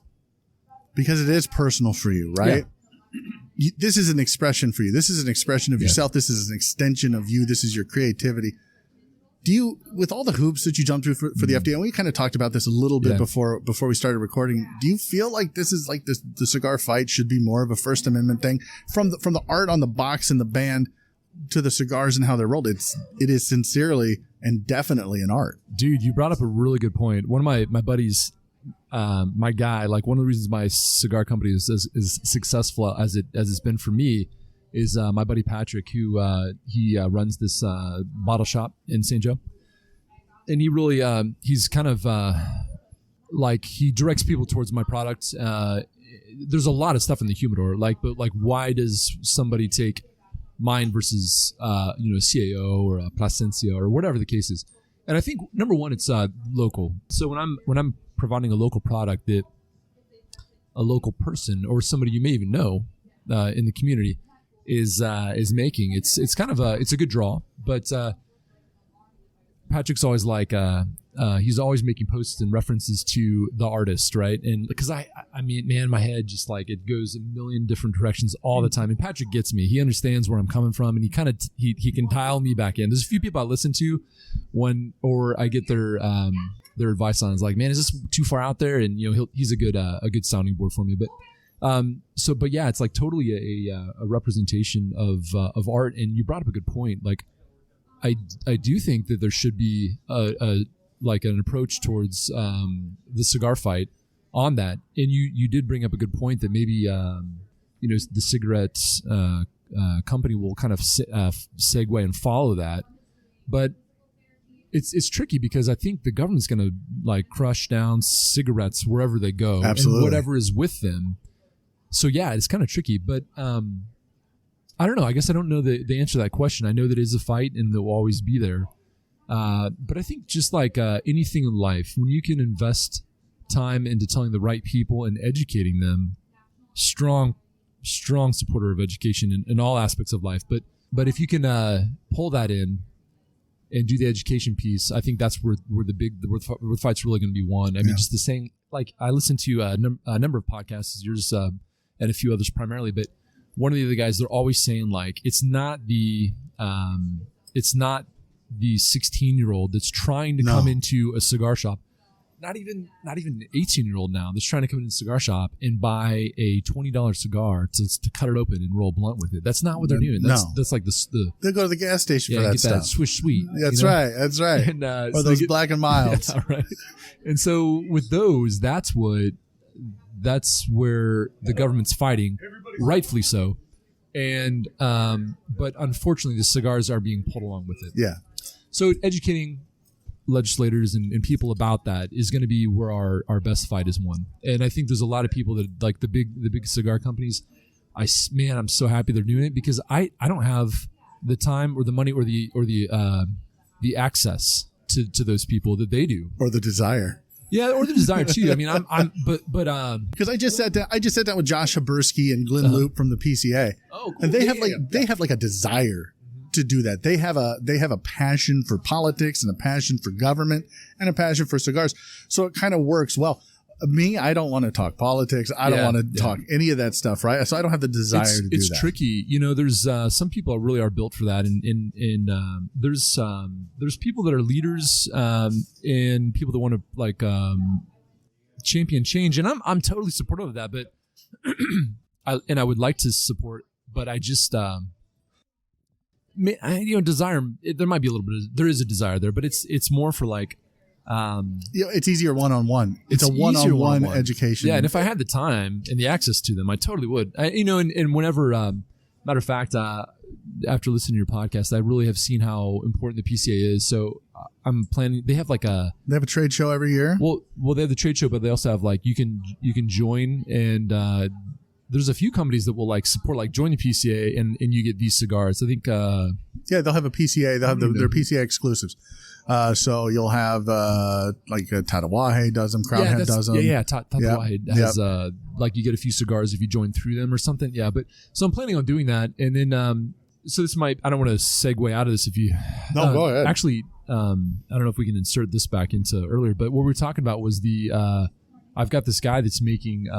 because it is personal for you, right? Yeah. This is an expression for you. This is an expression of yourself. This is an extension of you. This is your creativity. Do you, with all the hoops that you jumped through for the FDA, and we kind of talked about this a little bit before we started recording, do you feel like this is like the cigar fight should be more of a First Amendment thing? From the art on the box and the band to the cigars and how they're rolled, it is sincerely and definitely an art. Dude, you brought up a really good point. One of my buddies, my guy, like one of the reasons my cigar company is successful as it's been for me is my buddy Patrick, who he runs this bottle shop in St. Joe, and he really he's kind of like he directs people towards my product. There's a lot of stuff in the humidor, but why does somebody take mine versus CAO or a Plasencia or whatever the case is? And I think number one, it's local. So when I'm providing a local product that a local person or somebody you may even know in the community is making, it's kind of it's a good draw. But Patrick's always like he's always making posts and references to the artist, right? And because I mean, man, my head just like it goes a million different directions all the time. And Patrick gets me. He understands where I'm coming from, and he kind of he can dial me back in. There's a few people I listen to or I get their advice on. It's like, man, is this too far out there? And he's a good sounding board for me. But But yeah, it's like totally a representation of art. And you brought up a good point. Like, I do think that there should be like an approach towards the cigar fight on that. And you did bring up a good point that maybe the cigarettes company will kind of segue and follow that, but it's tricky because I think the government's going to like crush down cigarettes wherever they go. Absolutely. And whatever is with them. So yeah, it's kind of tricky, but I don't know. I guess I don't know the answer to that question. I know that it is a fight and they'll always be there. But I think just like anything in life, when you can invest time into telling the right people and educating them, strong supporter of education in all aspects of life. But if you can pull that in and do the education piece, I think that's where the fight's really going to be won. I mean, just the saying, like I listened to a number of podcasts, yours and a few others primarily, but one of the other guys, they're always saying like, it's not the 16-year-old that's trying to come into a cigar shop. Not even an 18-year-old now that's trying to come into a cigar shop and buy a $20 cigar to cut it open and roll a blunt with it. That's not what they're doing. That's like the they go to the gas station for get that stuff. That Swish Sweet. That's right. That's right. And, or so those Black and Milds. Yeah, right. And so with those, that's where the government's fighting, rightfully so. And but unfortunately, the cigars are being pulled along with it. Yeah. So educating legislators and people about that is going to be where our best fight is won. And I think there's a lot of people that like the big cigar companies. I'm so happy they're doing it because I don't have the time or the money or the access to those people that they do, or the desire. Yeah, or the desire too. I mean, because I just sat down with Josh Habersky and Glenn Loop from the PCA. Oh, cool. And they have like a desire to do that. They have a passion for politics and a passion for government and a passion for cigars. So it kind of works well. Me, I don't want to talk politics. I don't want to talk any of that stuff, right? So I don't have the desire to do that. It's tricky. There's some people really are built for that, and there's people that are leaders and people that want to like champion change, and I'm totally supportive of that. But I would like to support, but I just desire. There might be a little bit. There is a desire there, but it's more for like. It's easier one-on-one. It's a one-on-one education. Yeah, and if I had the time and the access to them, I totally would. And whenever, matter of fact, after listening to your podcast, I really have seen how important the PCA is. So I'm planning. They have a trade show every year. Well, they have the trade show, but they also have like you can join, and there's a few companies that will like support, like join the PCA and you get these cigars. I think. They'll have a PCA. They'll have their PCA exclusives. So you'll have like Tatawahe does them, Crown Head does them. Yeah. Tatawahe has like you get a few cigars if you join through them or something. Yeah, but so I'm planning on doing that, and then so this might. I don't want to segue out of this if you. No, go ahead. Actually, I don't know if we can insert this back into earlier, but what we were talking about was I've got this guy that's making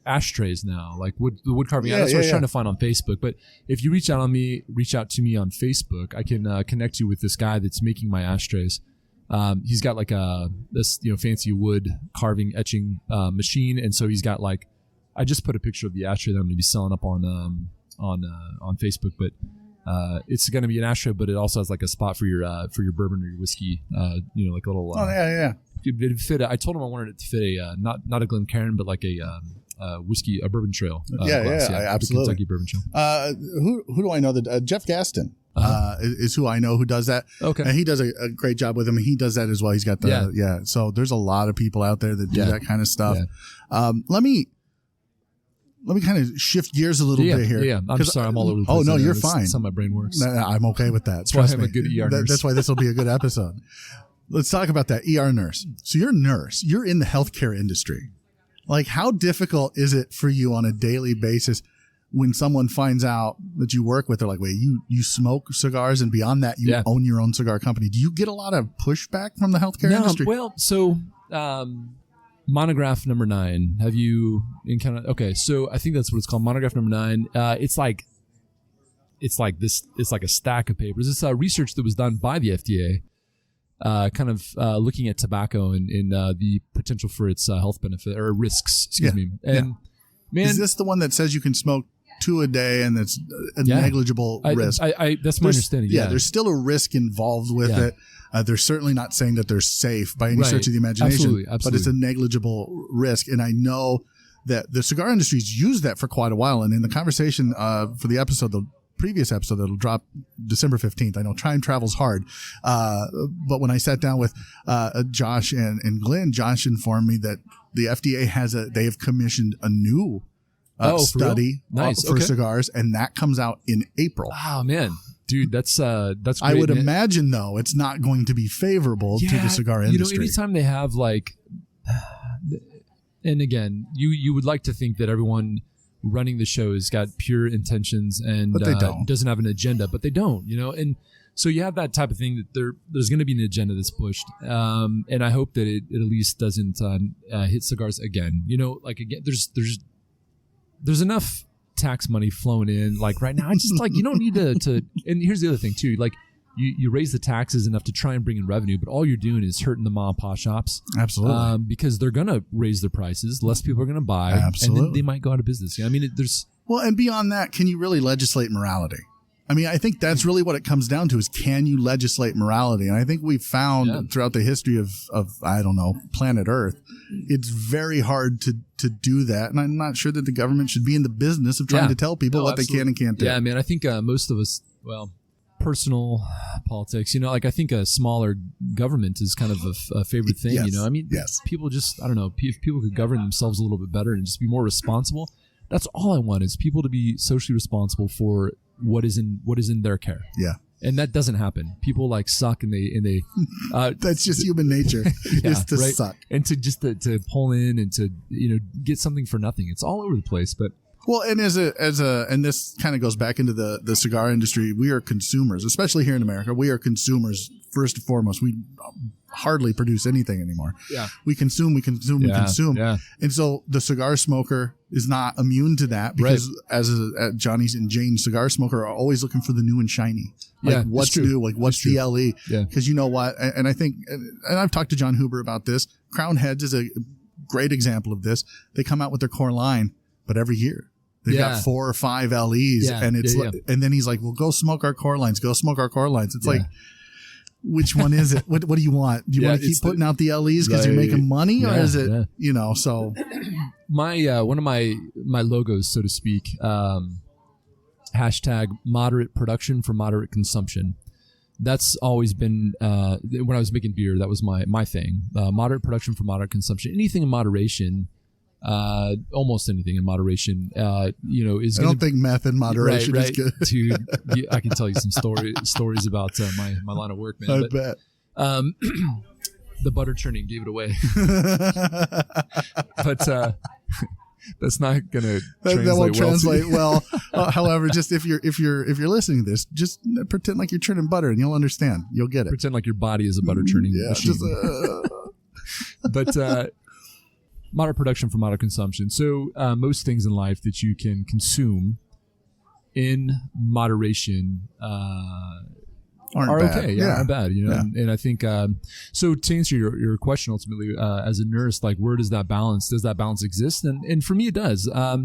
ashtrays now, like the wood carving. That's what I was trying to find on Facebook. But if you reach out to me on Facebook, I can connect you with this guy that's making my ashtrays. He's got like this fancy wood carving etching machine, and so he's got like I just put a picture of the ashtray that I'm going to be selling up on Facebook, but. It's going to be an ashtray, but it also has like a spot for your bourbon or your whiskey. Like a little. It'd fit. I told him I wanted it to fit a not a Glencairn, but like a whiskey, a bourbon trail. Glass, absolutely. Kentucky bourbon trail. Who do I know that Jeff Gaston is who I know who does that. Okay, and he does a great job with him. He does that as well. He's got the So there's a lot of people out there that do that kind of stuff. Yeah. Let me kind of shift gears a little bit here. Yeah, I'm sorry, I'm all over the place. Oh, no, you're fine. That's how my brain works. I'm okay with that. That's why I'm a good ER nurse. That's why this will be a good episode. Let's talk about that ER nurse. So you're a nurse. You're in the healthcare industry. Like, how difficult is it for you on a daily basis when someone finds out that you work with? They're like, wait, you smoke cigars, and beyond that, you own your own cigar company. Do you get a lot of pushback from the healthcare industry? Well, so... Monograph number 9. Have you encountered? Okay, so I think that's what it's called. Monograph number 9. It's like this. It's like a stack of papers. It's research that was done by the FDA, looking at tobacco and the potential for its health benefit or risks. Excuse me. And Man, is this the one that says you can smoke 2 a day and it's a negligible risk? That's my understanding. Yeah, there's still a risk involved with it. They're certainly not saying that they're safe by any Right. stretch of the imagination, Absolutely. but it's a negligible risk. And I know that the cigar industry's used that for quite a while. And in the conversation for the previous episode that'll drop December 15th, I know time travel's hard. But when I sat down with Josh and Glenn, Josh informed me that the FDA they have commissioned a new study for cigars, and that comes out in April. Oh man, dude, that's great. I would imagine though it's not going to be favorable to the cigar industry. Anytime they have and again, you would like to think that everyone running the show has got pure intentions and but they don't. Doesn't have an agenda, but they don't, and so you have that type of thing that there's going to be an agenda that's pushed, and I hope that it at least doesn't hit cigars again. Again, there's enough tax money flowing in right now. It's just you don't need to. And here's the other thing too, you raise the taxes enough to try and bring in revenue, but all you're doing is hurting the mom and pop shops. Absolutely. Because they're going to raise their prices. Less people are going to buy. Absolutely. And then they might go out of business. There's... Well, and beyond that, can you really legislate morality? I think that's really what it comes down to is, can you legislate morality? And I think we've found throughout the history of I don't know, planet Earth, it's very hard to do that. And I'm not sure that the government should be in the business of trying to tell people what they can and can't do. Yeah, I think most of us, personal politics, I think a smaller government is kind of a favorite thing, Yes. People just, I don't know, if people could govern themselves a little bit better and just be more responsible, that's all I want, is people to be socially responsible for what is in their care. Yeah. And that doesn't happen. People suck and they that's just human nature. Is to suck. And to pull in and to, get something for nothing. It's all over the place, but well, and and this kind of goes back into the cigar industry. We are consumers, especially here in America. We are consumers first and foremost. We hardly produce anything anymore. Yeah. We consume. Yeah. And so the cigar smoker is not immune to that, because as Johnny's and Jane's cigar smoker are always looking for the new and shiny. What's new? What's the LE? Yeah. Because you know what? And I think, and I've talked to John Huber about this. Crown Heads is a great example of this. They come out with their core line, but every year they've got 4 or 5 LEs, and it's and then he's like, "Well, go smoke our core lines. Go smoke our core lines." It's like, which one is it? What do you want? Do you want to keep putting out the LEs because you're making money, or is it So my one of my logos, so to speak, hashtag moderate production for moderate consumption. That's always been when I was making beer. That was my thing. Moderate production for moderate consumption. Anything in moderation. Almost anything in moderation, is. I don't think meth in moderation is good. Dude, I can tell you some stories about my line of work, man. I bet. The butter churning gave it away, but that's not gonna translate. That won't translate well. However, just if you're listening to this, just pretend like you're churning butter, and you'll understand. You'll get it. Pretend like your body is a butter churning machine. But. Moderate production for moderate consumption. So most things in life that you can consume in moderation are bad. okay. Aren't bad. And I think so. To answer your question, ultimately, as a nurse, where does that balance? Does that balance exist? And for me, it does. I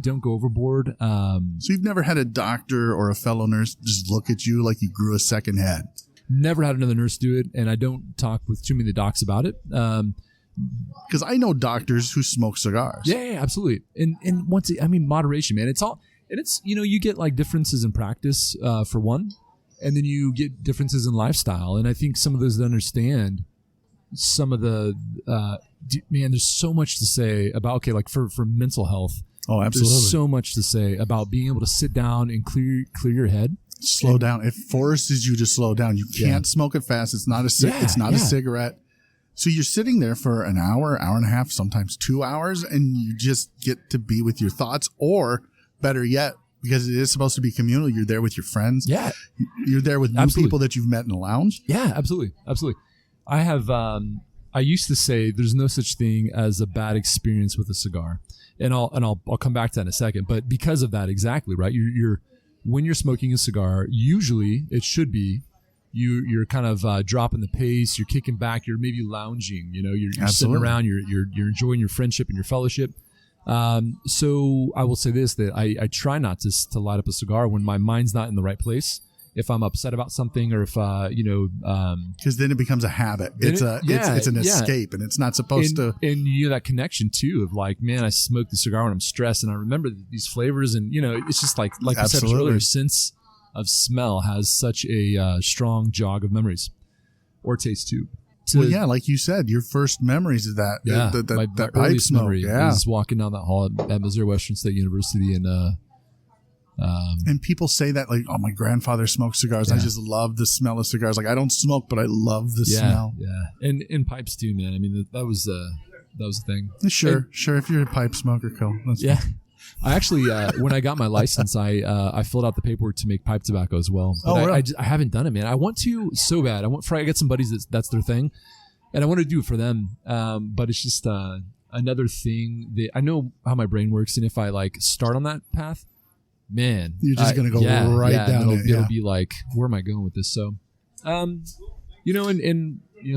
don't go overboard. So you've never had a doctor or a fellow nurse just look at you like you grew a second head? Never had another nurse do it, and I don't talk with too many docs about it. Because I know doctors who smoke cigars. Yeah, absolutely. And moderation, man. It's all, and it's you get differences in practice for one, and then you get differences in lifestyle. And I think some of those that understand some of the there's so much to say about for mental health. Oh, absolutely. There's so much to say about being able to sit down and clear your head. Slow down. It forces you to slow down. You can't smoke it fast. It's not a cigarette. So you're sitting there for an hour, hour and a half, sometimes 2 hours, and you just get to be with your thoughts, or better yet, because it is supposed to be communal, you're there with your friends. Yeah. You're there with new people that you've met in a lounge. Yeah, absolutely. Absolutely. I have, I used to say there's no such thing as a bad experience with a cigar. And I'll come back to that in a second. But because of that, exactly, right? When you're smoking a cigar, usually it should be you're kind of dropping the pace, you're kicking back, you're maybe lounging, you're sitting Absolutely. around, you're enjoying your friendship and your fellowship. So I will say this, that I try not to light up a cigar when my mind's not in the right place. If I'm upset about something, or if because then it becomes a habit. It's an escape, and it's not supposed to. And that connection too of like, man, I smoke the cigar when I'm stressed, and I remember these flavors, and it's just like I said earlier, sense of smell has such a strong jog of memories, or taste too. Well, yeah, like you said, your first memories of that. Yeah, my pipe earliest smoke. memory Yeah, is walking down that hall at Missouri Western State University, and people say that like, oh, my grandfather smoked cigars. I just love the smell of cigars. Like I don't smoke, but I love the smell. Yeah, and pipes too, man. I mean, that was the thing. Sure. If you're a pipe smoker, cool. That's fine. I actually, when I got my license, I filled out the paperwork to make pipe tobacco as well. But really? I haven't done it, man. I want to so bad. I got some buddies that's their thing, and I want to do it for them. But it's just another thing that I know how my brain works, and if I like start on that path, man, you're just gonna go right down it. It'll be like, where am I going with this? So, and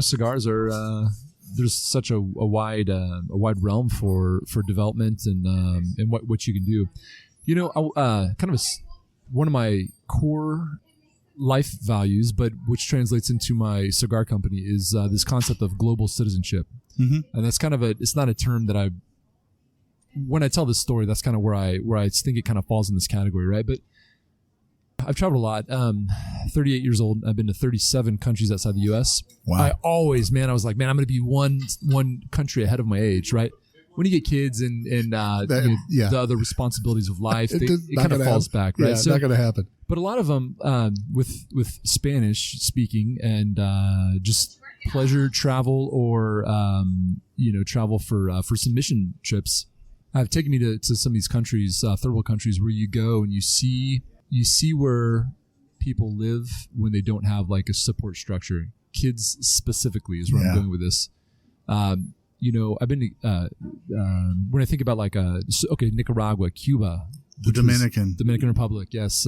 cigars are. There's such a wide realm for development and what you can do. One of my core life values, but which translates into my cigar company, is this concept of global citizenship. Mm-hmm. And that's kind of it's not a term that when I tell this story, that's kind of where I think it kind of falls in this category, right? But I've traveled a lot. 38 years old. I've been to 37 countries outside the U.S. Wow. I was like, man, I'm going to be one country ahead of my age, right? When you get kids and the other responsibilities of life, it kind of falls back, right? Yeah, so, not going to happen. But a lot of them with Spanish speaking and just pleasure travel or travel for some mission trips have taken me to some of these countries, third world countries, where you go and you see where people live when they don't have like a support structure. Kids specifically is where I'm going with this. I've been to, when I think about like Nicaragua, Cuba, the Dominican Republic. Yes.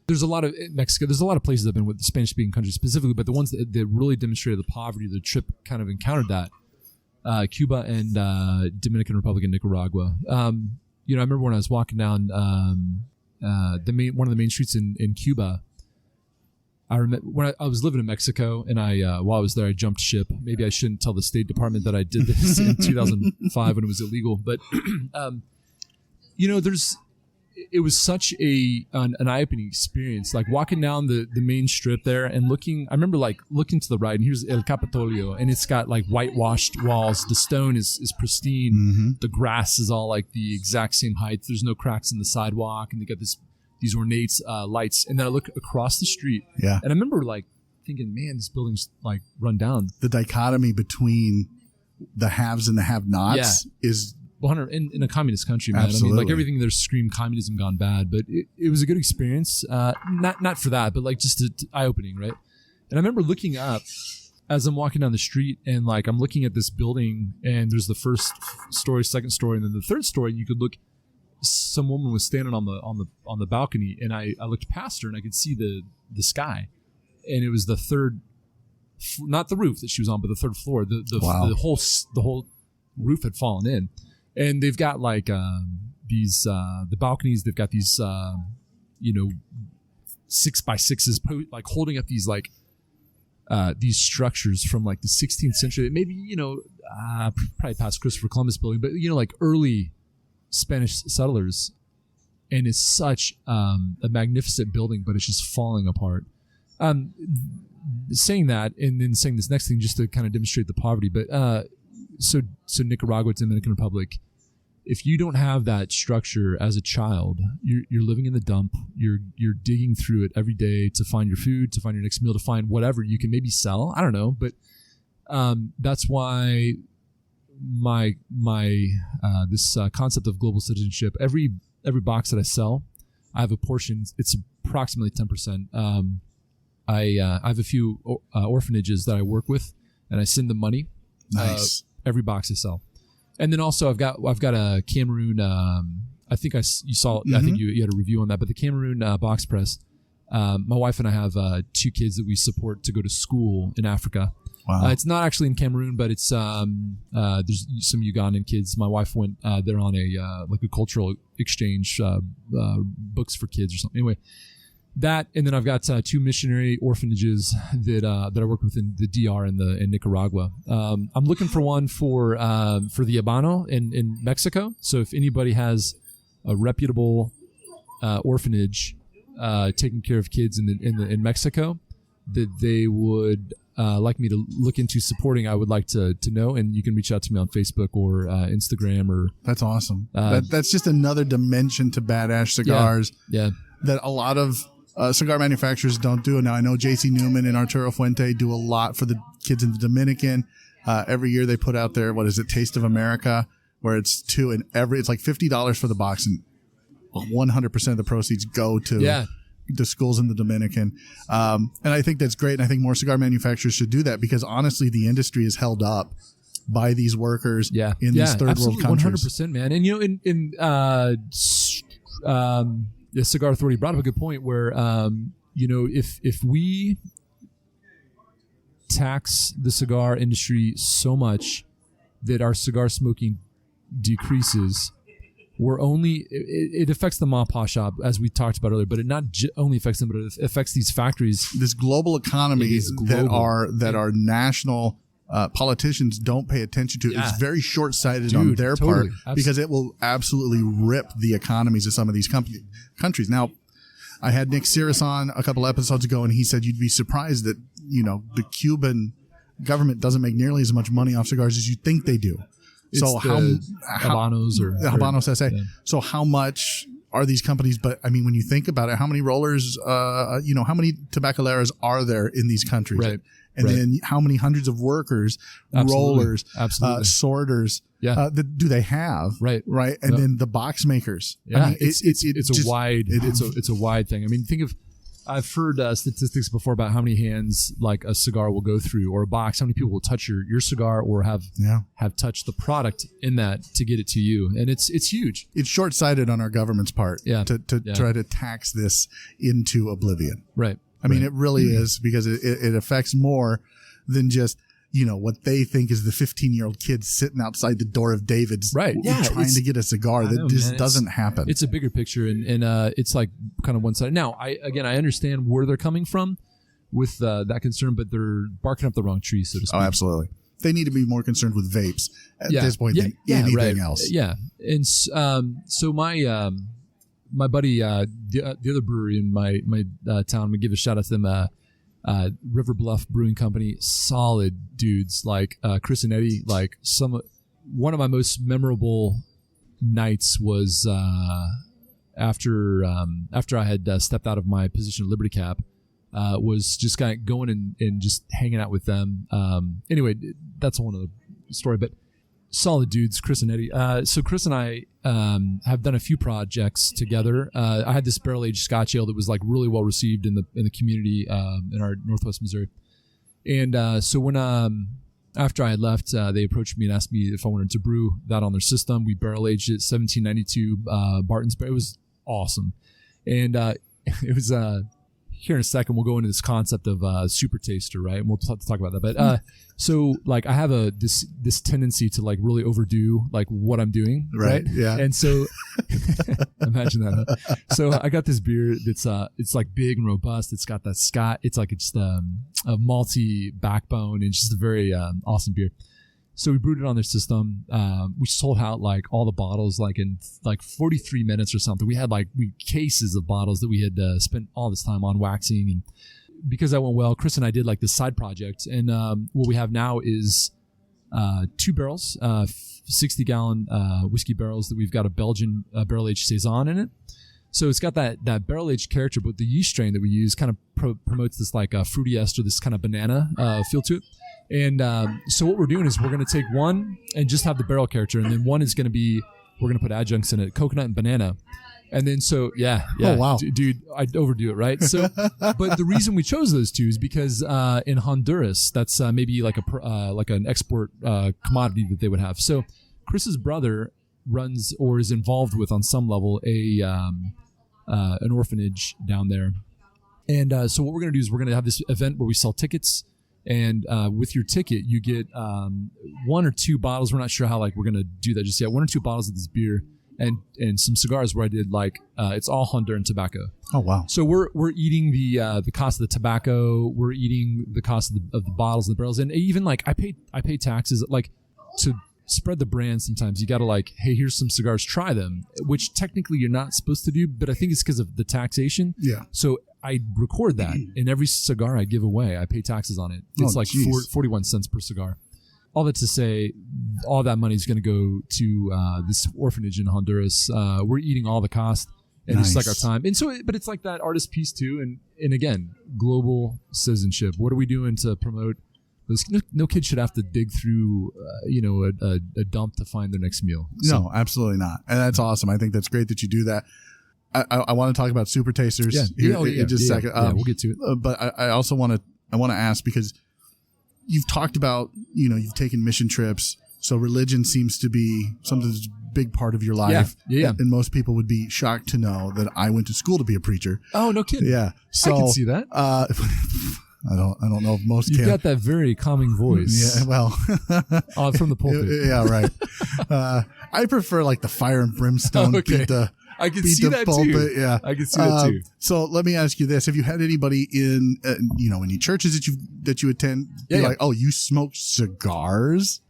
There's a lot of Mexico. There's a lot of places I've been with, Spanish speaking countries specifically, but the ones that really demonstrated the poverty of the trip kind of encountered that. Cuba and Dominican Republic and Nicaragua. I remember when I was walking down one of the main streets in Cuba. I remember when I was living in Mexico, and while I was there, I jumped ship. Maybe I shouldn't tell the State Department that I did this in 2005 when it was illegal. But it was such an eye-opening experience. Like walking down the main strip there and looking. I remember like looking to the right, and here's El Capitolio, and it's got like whitewashed walls. The stone is pristine. Mm-hmm. The grass is all like the exact same height. There's no cracks in the sidewalk, and they got these ornate lights. And then I look across the street, and I remember like thinking, man, this building's like run down. The dichotomy between the haves and the have-nots is 100 in a communist country, man. Absolutely. I mean, like everything there screamed communism gone bad, but it was a good experience. Not for that, but like just eye-opening, right? And I remember looking up as I'm walking down the street, and like I'm looking at this building, and there's the first story, second story, and then the third story. And you could look. Some woman was standing on the balcony, and I looked past her, and I could see the sky, and it was the third, not the roof that she was on, but the third floor. The whole roof had fallen in. And they've got like the balconies. They've got these 6x6s, like holding up these like these structures from like the 16th century. Maybe probably past Christopher Columbus building, but like early Spanish settlers. And it's such a magnificent building, but it's just falling apart. Saying that, and then saying this next thing just to kind of demonstrate the poverty, but. So Nicaragua, Dominican Republic, if you don't have that structure as a child, you're living in the dump. You're digging through it every day to find your food, to find your next meal, to find whatever you can maybe sell. I don't know, but that's why my this concept of global citizenship. Every box that I sell, I have a portion. It's approximately 10%. I have a few orphanages that I work with, and I send them money. Nice. Every box I sell, and then also I've got a Cameroon. I think you saw. Mm-hmm. I think you had a review on that, but the Cameroon box press My wife and I have 2 kids that we support to go to school in Africa. Wow. It's not actually in Cameroon, but it's there's some Ugandan kids. My wife went there on a cultural exchange, books for kids or something. Anyway, that, and then I've got 2 missionary orphanages that I work with in the DR and in Nicaragua. I'm looking for one for the Habano in Mexico. So if anybody has a reputable orphanage taking care of kids in Mexico that they would like me to look into supporting, I would like to know, and you can reach out to me on Facebook or Instagram. Or that's awesome. That's just another dimension to Bad Ash Cigars. Yeah. That a lot of cigar manufacturers don't do. Now I know JC Newman and Arturo Fuente do a lot for the kids in the Dominican. Every year they put out their, Taste of America, where it's it's like $50 for the box, and 100% of the proceeds go to the schools in the Dominican. And I think that's great. And I think more cigar manufacturers should do that, because honestly, the industry is held up by these workers in these third world countries. 100%, man. And the Cigar Authority brought up a good point where, if we tax the cigar industry so much that our cigar smoking decreases, it affects the ma pa shop, as we talked about earlier, but it not only affects them, but it affects these factories. This global economy that our national politicians don't pay attention to is very short-sighted on their part, because it will absolutely rip the economies of some of these countries. Now, I had Nick Cirrus on a couple episodes ago, and he said you'd be surprised that the Cuban government doesn't make nearly as much money off cigars as you think they do. It's so Habanos or Habanos SA. Yeah. So how much are these companies? But I mean, when you think about it, how many rollers, how many tabacaleras are there in these countries? Right. And then how many hundreds of workors, rollers, sorters, do they have? Right. Right. And then the box makers. Yeah. I mean, it's a wide thing. I mean, I've heard statistics before about how many hands like a cigar will go through, or a box, how many people will touch your cigar or have touched the product in that to get it to you. And it's huge. It's short-sighted on our government's part to try to tax this into oblivion. Right. I mean, it really is, because it affects more than just, what they think is the 15-year-old kid sitting outside the door of David's trying to get a cigar. That just doesn't happen. It's a bigger picture, and it's like kind of one-sided. Now, I understand where they're coming from with that concern, but they're barking up the wrong tree, so to speak. Oh, absolutely. They need to be more concerned with vapes at this point than anything else. Yeah. And so my buddy, the other brewery in my town, I'm gonna give a shout out to them. River Bluff Brewing Company, solid dudes, like Chris and Eddie. Like one of my most memorable nights was after I had stepped out of my position at Liberty Cap. Was just kind of going and just hanging out with them. Anyway, that's a whole other story, but solid dudes, Chris and Eddie. So Chris and I have done a few projects together. I had this barrel-aged Scotch ale that was like really well received in the community in our Northwest Missouri. And so when after I had left, they approached me and asked me if I wanted to brew that on their system. We barrel-aged it, 1792 Barton's. It was awesome. And it was... here in a second, we'll go into this concept of super taster, right? And we'll talk about that. But so, like, I have this tendency to like really overdo like what I'm doing, right? Yeah. And so, imagine that. Huh? So I got this beer that's it's like big and robust. It's got that Scott. It's like it's a malty backbone, and just a very awesome beer. So we brewed it on their system. We sold out like all the bottles like in like 43 minutes or something. We had like cases of bottles that we had spent all this time on waxing. And because that went well, Chris and I did like this side project. And what we have now is 2 barrels, 60-gallon whiskey barrels that we've got a Belgian barrel-aged Saison in it. So it's got that barrel-aged character, but the yeast strain that we use kind of promotes this like fruity ester, this kind of banana feel to it. And so what we're doing is we're going to take one and just have the barrel character, and then one is going to be, we're going to put adjuncts in it, coconut and banana. And then so, Oh, wow. Dude, I'd overdo it, right? So, but the reason we chose those two is because in Honduras, that's maybe like an export commodity that they would have. So Chris's brother runs or is involved with on some level an orphanage down there. And so what we're going to do is we're going to have this event where we sell tickets. And with your ticket, you get 1 or 2 bottles. We're not sure how we're going to do that just yet. 1 or 2 bottles of this beer and some cigars where I did it's all Honduran tobacco. Oh wow! So we're eating the cost of the tobacco. We're eating the cost of the bottles and the barrels. And even I pay taxes to spread the brand. Sometimes you got to hey, here's some cigars, try them, which technically you're not supposed to do, but I think it's because of the taxation. Yeah. So I record that, and every cigar I give away, I pay taxes on it. It's 41 cents per cigar. All that to say, all that money is going to go to this orphanage in Honduras. We're eating all the cost, and Nice. it's our time. And so, but it's that artist piece too. And again, global citizenship. What are we doing to promote this? No kid should have to dig through, a dump to find their next meal. So, No, absolutely not. And that's awesome. I think that's great that you do that. I want to talk about super tasters in just a second. We'll get to it. But I also want to ask, because you've talked about, you've taken mission trips. So religion seems to be something that's a big part of your life. Yeah. And most people would be shocked to know that I went to school to be a preacher. Oh, no kidding. Yeah. So I can see that. I don't know if most You've can. got that very calming voice. Yeah, well, from the pulpit. Yeah, right. I prefer the fire and brimstone. Okay. I can see that too. Yeah, I can see that too. So let me ask you this: have you had anybody in any churches that you attend? Yeah. Oh, you smoke cigars?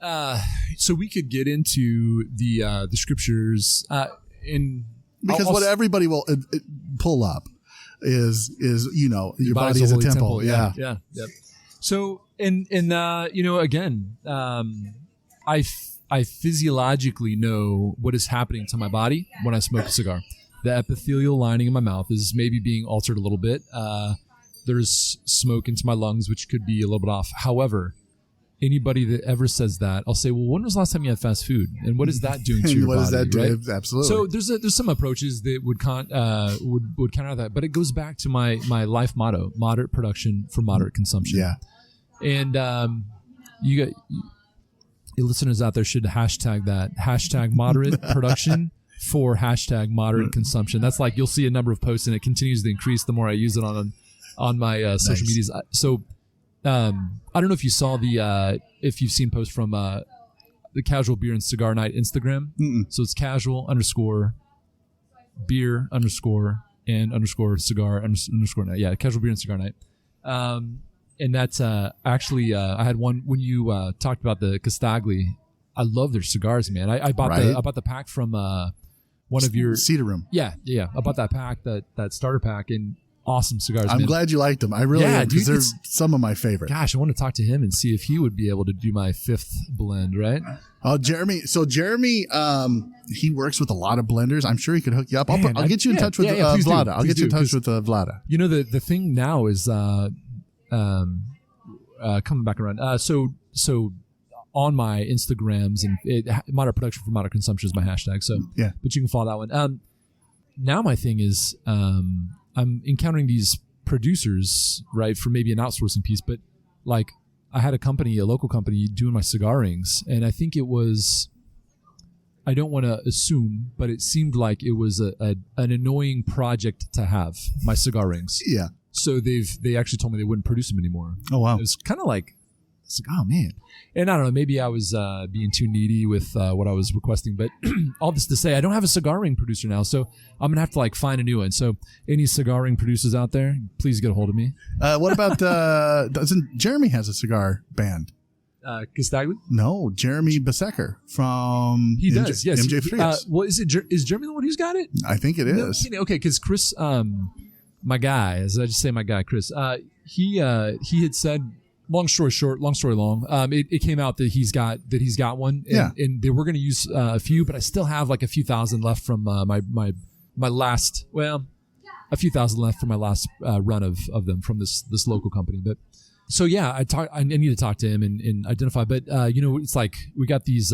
So we could get into the scriptures because what everybody will pull up is your body is a temple. Yeah. Yep. So again, I physiologically know what is happening to my body when I smoke a cigar. The epithelial lining in my mouth is maybe being altered a little bit. There's smoke into my lungs, which could be a little bit off. However, anybody that ever says that, I'll say, well, when was the last time you had fast food? And what is that doing to your body? What is that doing? Right? Absolutely. So there's some approaches that would counter that, but it goes back to my life motto: moderate production for moderate consumption. Yeah. And you got... Your listeners out there should hashtag that. Hashtag moderate production for hashtag moderate consumption. That's you'll see a number of posts and it continues to increase the more I use it on my social medias. So I don't know if you saw if you've seen posts from the Casual Beer and Cigar Night Instagram. Mm-mm. So it's casual _ beer _ and _ cigar _ night. Yeah, Casual Beer and Cigar Night. And that's actually I had one when you talked about the Castagli. I love their cigars, man. I bought the pack from one of your Cedar Room. Yeah. I bought that pack, that starter pack, and awesome cigars. I'm glad you liked them. I really am, because they're some of my favorite. Gosh, I want to talk to him and see if he would be able to do my 5th blend. Right? Oh, Jeremy. So Jeremy, he works with a lot of blenders. I'm sure he could hook you up. I'll get you in touch with Vlada. I'll get you in touch with Vlada. The thing now is. Coming back around. So on my Instagrams and moderate production for moderate consumption is my hashtag. So yeah, but you can follow that one. Now my thing is I'm encountering these producers, right, for maybe an outsourcing piece, but I had a local company doing my cigar rings, and I think it was, I don't want to assume, but it seemed like it was an annoying project to have, my cigar rings. Yeah. So they actually told me they wouldn't produce them anymore. Oh, wow. It was kind of oh man. And I don't know, maybe I was being too needy with what I was requesting, but all this to say, I don't have a cigar ring producer now, so I'm gonna have to find a new one. So any cigar ring producers out there, please get a hold of me. What about doesn't Jeremy has a cigar band? Castagli? No, Jeremy Besecker from he does, yes. MJ Frias. Well, is Jeremy the one who's got it? I think it is. Okay, because Chris, my guy, as I just say, my guy Chris, he had said, long story short, long story long, it came out that he's got one, and they were going to use a few, but I still have a few thousand left from my last, a few thousand left from my last run of them from this local company. But so yeah, I need to talk to him and identify. But it's we got these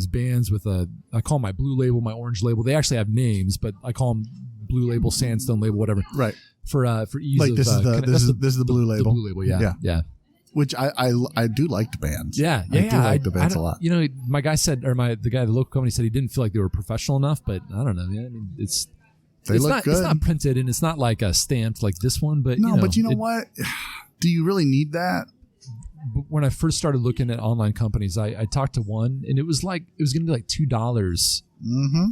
bands with I call them my blue label, my orange label. They actually have names, but I call them blue label, sandstone label, whatever. Right. For ease of this is the blue label. The blue label, yeah. Which I do like the bands. Yeah. I do like the bands a lot. My guy said, or the guy at the local company said he didn't feel like they were professional enough, but I don't know. Yeah, I mean, it's They look good. It's not printed and it's not like a stamped like this one, but no. But you know what? Do you really need that? When I first started looking at online companies, I talked to one, and it was going to be like $2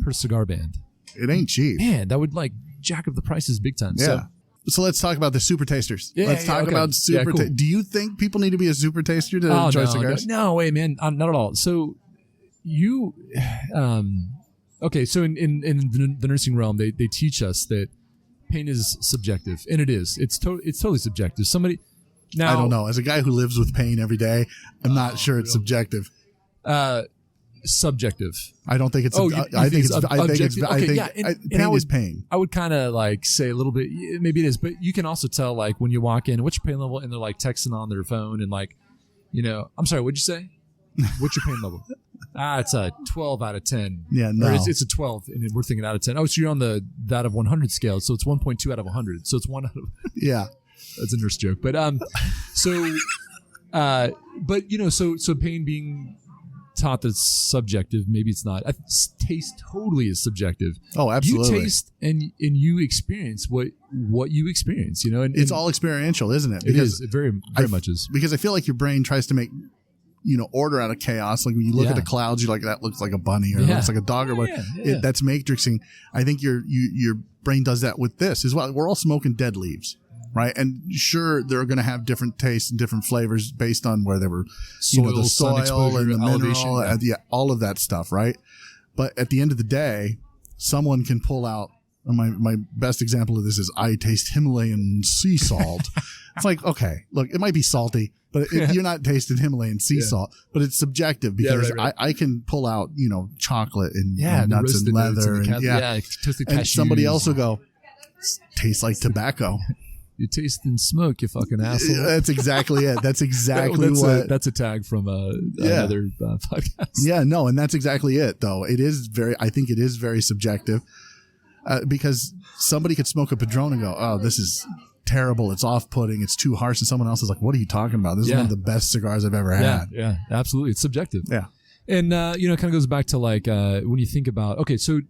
per cigar band. It ain't cheap. Man, that would like jack up the prices big time. Yeah. So let's talk about the super tasters. Let's talk about super. Cool. Do you think people need to be a super taster to enjoy cigars? No way, man. Not at all. So you, okay. So in the nursing realm, they teach us that pain is subjective, and it is. It's totally subjective. Now, I don't know. As a guy who lives with pain every day, I'm not sure it's subjective. Subjective. I don't think it's. I think pain is pain. I would kind of like say a little bit. Maybe it is, but you can also tell like when you walk in, what's your pain level, and they're like texting on their phone and like, I'm sorry, what'd you say? What's your pain level? It's a 12 out of 10. Yeah, no, or it's a 12, and we're thinking out of 10. Oh, so you're on that of 100 scale, so it's 1.2 out of 100. So it's 1 out of. Yeah. That's a nurse joke, but so pain being taught that it's subjective. Maybe it's not. Taste totally is subjective. Oh, absolutely. You taste and you experience what you experience. And it's all experiential, isn't it? Because it very much is. Because I feel like your brain tries to make order out of chaos. Like when you look at the clouds, you're like, that looks like a bunny or it looks like a dog or what. That's matrixing. I think your brain does that with this as well. We're all smoking dead leaves. Right. And sure, they're going to have different tastes and different flavors based on where they were, the soil and the mineral, all of that stuff. Right. But at the end of the day, someone can pull out my best example of this is I taste Himalayan sea salt. It's like, okay, look, it might be salty, but you're not tasting Himalayan sea salt, but it's subjective because I can pull out, chocolate and nuts and leather and somebody else will go, tastes like tobacco. You taste and smoke, you fucking asshole. That's exactly it. That's exactly that's a tag from another podcast. Yeah, no, and that's exactly it, though. I think it is very subjective because somebody could smoke a Padron and go, oh, this is terrible. It's off-putting. It's too harsh. And someone else is like, what are you talking about? This is one of the best cigars I've ever had. Yeah, absolutely. It's subjective. Yeah. And, it kind of goes back to like when you think about, okay, so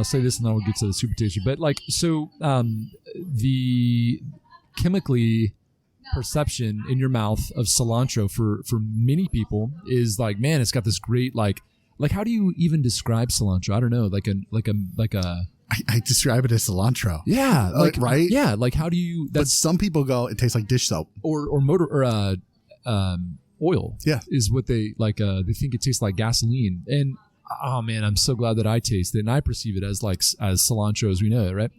say this and then we'll get to the super taster. But like, the chemically perception in your mouth of cilantro for many people is like, man, it's got this great, like how do you even describe cilantro? I don't know, I describe it as cilantro. Yeah. Right? Yeah. Like how do you, but some people go, it tastes like dish soap or oil is what they like. They think it tastes like gasoline. And oh man, I'm so glad that I taste it and I perceive it as cilantro as we know it, right?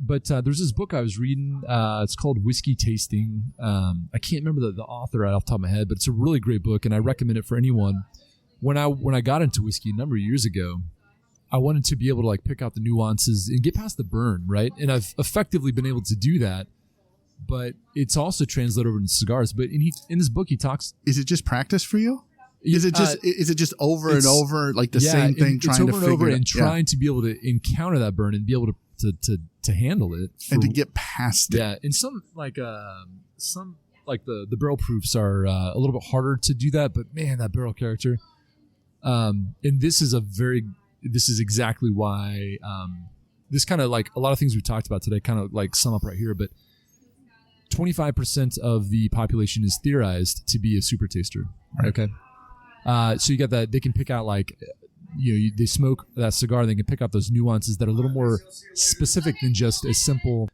But there's this book I was reading. It's called Whiskey Tasting. I can't remember the author right off the top of my head, but it's a really great book, and I recommend it for anyone. When I got into whiskey a number of years ago, I wanted to be able to like pick out the nuances and get past the burn, right? And I've effectively been able to do that. But it's also translated over into cigars. But in this book, he talks. Is it just practice for you? Is it just over and over like the same thing? Trying to figure it, trying to be able to encounter that burn and be able to handle it and to get past it. Yeah, and some like the barrel proofs are a little bit harder to do that. But man, that barrel character. And this is exactly why this kind of like a lot of things we talked about today kind of like sum up right here. But 25% of the population is theorized to be a super taster. Right. Okay. So you got that they can pick out like, they smoke that cigar. They can pick out those nuances that are a little more specific than just the simple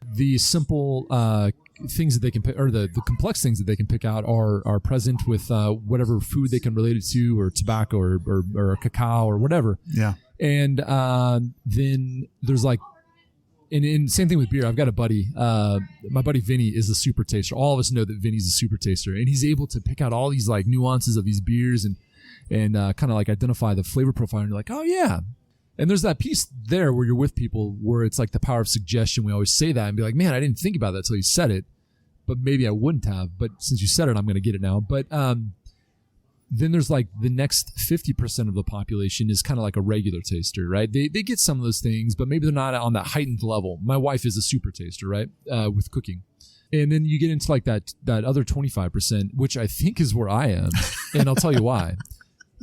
things that they can pick, or the complex things that they can pick out are present with whatever food they can relate it to, or tobacco or cacao or whatever. Yeah. And then there's like, and same thing with beer. I've got a buddy, my buddy Vinny is a super taster. All of us know that Vinny's a super taster, and he's able to pick out all these like nuances of these beers and kind of like identify the flavor profile. And you're like, oh yeah. And there's that piece there where you're with people where it's like the power of suggestion. We always say that and be like, man, I didn't think about that until you said it, but maybe I wouldn't have. But since you said it, I'm going to get it now. But then there's like the next 50% of the population is kind of like a regular taster, right? They get some of those things, but maybe they're not on that heightened level. My wife is a super taster, right? With cooking. And then you get into like that other 25%, which I think is where I am. And I'll tell you why.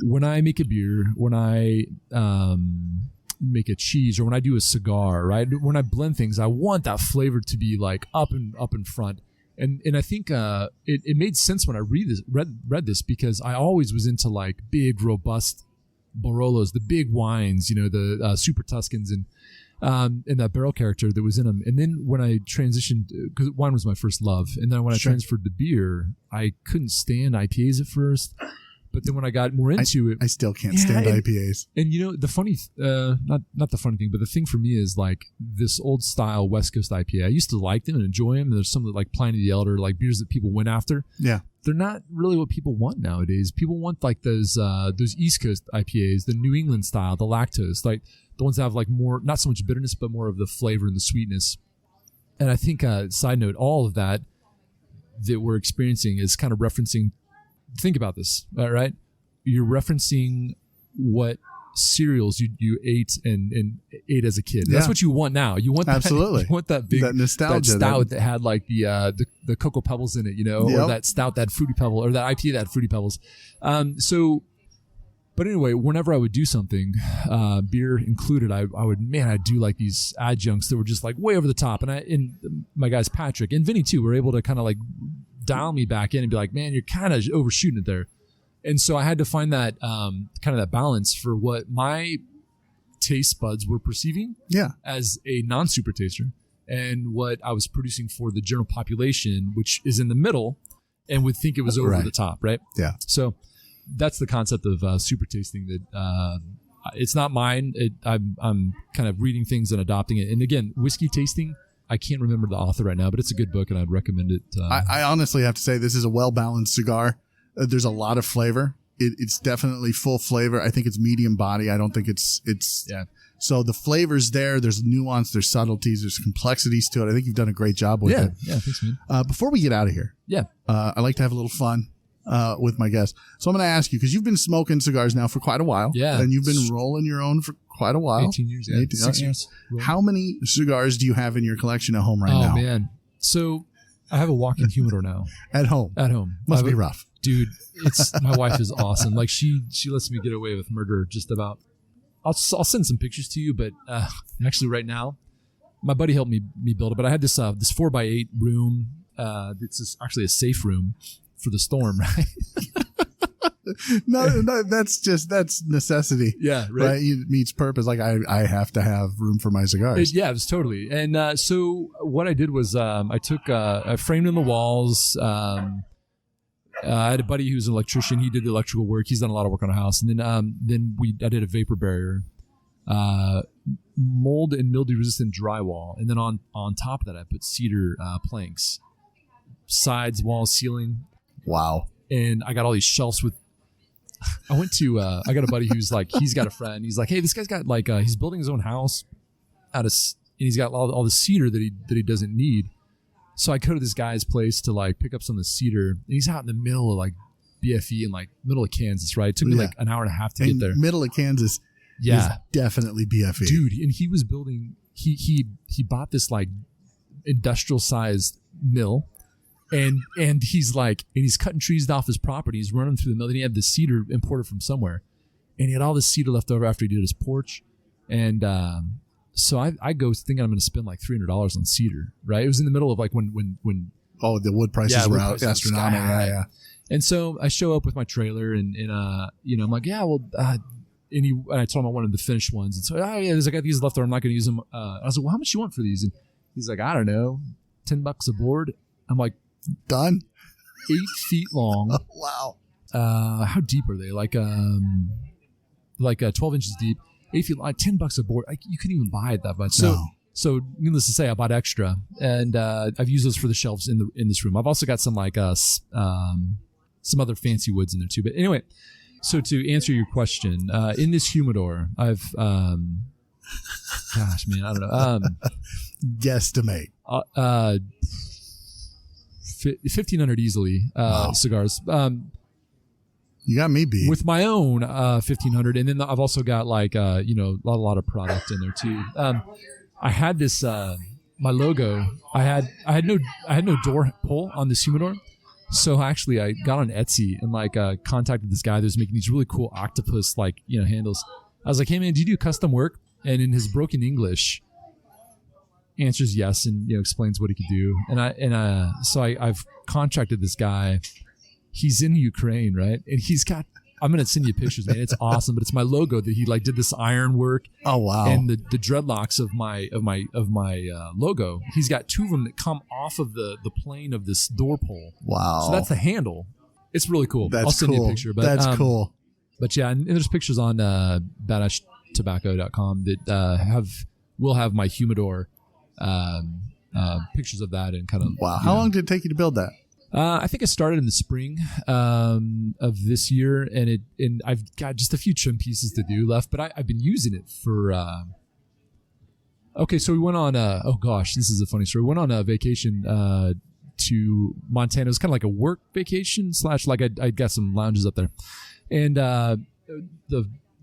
When I make a beer, when I make a cheese, or when I do a cigar, right? When I blend things, I want that flavor to be like up in front. And I think it made sense when I read this, because I always was into like big, robust Barolos, the big wines, the Super Tuscans and that barrel character that was in them. And then when I transitioned, because wine was my first love, and then when I transferred to beer, I couldn't stand IPAs at first. But then when I got more into it, I still can't stand IPAs. And the funny, not the funny thing, but the thing for me is like this old style West Coast IPA. I used to like them and enjoy them. There's some like Pliny the Elder, like beers that people went after. Yeah, they're not really what people want nowadays. People want like those East Coast IPAs, the New England style, the lactose, like the ones that have like more, not so much bitterness, but more of the flavor and the sweetness. And I think, side note, all of that we're experiencing is kind of referencing. Think about this, right? You're referencing what cereals you ate and ate as a kid. Yeah. That's what you want now. You want that, absolutely. You want that big that nostalgia, that stout that had like the Cocoa Pebbles in it, or that stout that had Fruity Pebble, or that IPA that had Fruity Pebbles. But anyway, whenever I would do something, beer included, I'd do like these adjuncts that were just like way over the top. And my guys Patrick and Vinny too were able to kind of like dial me back in and be like, man, you're kind of overshooting it there. And so I had to find that kind of that balance for what my taste buds were perceiving as a non-super taster, and what I was producing for the general population, which is in the middle and would think it was over the top, right? Yeah. So that's the concept of super tasting. That it's not mine. I'm kind of reading things and adopting it. And again, whiskey tasting, I can't remember the author right now, but it's a good book and I'd recommend it. I honestly have to say this is a well-balanced cigar. There's a lot of flavor. It's definitely full flavor. I think it's medium body. I don't think it's. So the flavor's there. There's nuance. There's subtleties. There's complexities to it. I think you've done a great job with it. Yeah, thanks, man. Before we get out of here, I like to have a little fun with my guests. So I'm going to ask you, because you've been smoking cigars now for quite a while. Yeah. And you've been rolling your own for quite a while. 18 years. Yeah. 6 years. How many cigars do you have in your collection at home right now? Oh, man. So I have a walk-in humidor now. At home? At home. Must be rough. Dude, my wife is awesome. Like she lets me get away with murder just about. I'll send some pictures to you, but actually right now, my buddy helped me build it. But I had this 4x8 room. It's actually a safe room for the storm, right? no, that's necessity. Yeah, right. It meets purpose. Like I have to have room for my cigars. It was totally. And so what I did was I framed in the walls. I had a buddy who's an electrician. He did the electrical work. He's done a lot of work on a house. And then I did a vapor barrier, mold and mildew resistant drywall. And then on top of that, I put cedar planks, sides, walls, ceiling. Wow. And I got all these shelves with. I got a buddy who's like, he's got a friend. He's like, hey, this guy's got like, he's building his own house and he's got all the cedar that he doesn't need. So I go to this guy's place to like pick up some of the cedar, and he's out in the middle of like BFE and like middle of Kansas, right? It took me like an hour and a half to get there. Middle of Kansas is definitely BFE. Dude, and he was building, he bought this like industrial sized mill, and he's cutting trees off his property. He's running through the mill, and he had the cedar imported from somewhere, and he had all this cedar left over after he did his porch, and so I go thinking I'm going to spend like $300 on cedar, right? It was in the middle of like when the wood prices were out astronomical. Yeah. And so I show up with my trailer and I'm like, yeah, well, and I told him I wanted the finished ones. And so, I got these left over. I'm not going to use them. I was like, well, how much you want for these? And he's like, I don't know, $10 a board. I'm like, done. 8 feet long. Oh, wow. How deep are they? Like 12 inches deep. 8 feet, like $10 a board. You couldn't even buy it that much. So needless to say, I bought extra, and I've used those for the shelves in this room. I've also got some like some other fancy woods in there too. But anyway, so to answer your question, in this humidor, I've gosh, man, I don't know. Guesstimate. 1,500 easily cigars. You got me beat. With my own 1,500, and then I've also got like a lot of product in there too. I had this my logo. I had no door pull on this humidor, so actually I got on Etsy and like contacted this guy that was making these really cool octopus handles. I was like, hey man, do you do custom work? and in his broken English answers yes and explains what he could do. So I've contracted this guy. He's in Ukraine, right? And he's got. I'm gonna send you pictures, man. It's awesome, but it's my logo that he did this iron work. Oh wow! And the dreadlocks of my logo. He's got 2 of them that come off of the plane of this door pole. Wow! So that's the handle. It's really cool. That's I'll send cool. you a picture. But, that's cool. But yeah, and there's pictures on badashtobacco.com that will have my humidor pictures of that and kind of. Wow! How long did it take you to build that? I think I started in the spring of this year, and I've got just a few trim pieces to do left, but I've been using it for. Okay, so we went on. Oh gosh, this is a funny story. We went on a vacation to Montana. It was kind of like a work vacation / like I got some lounges up there, and the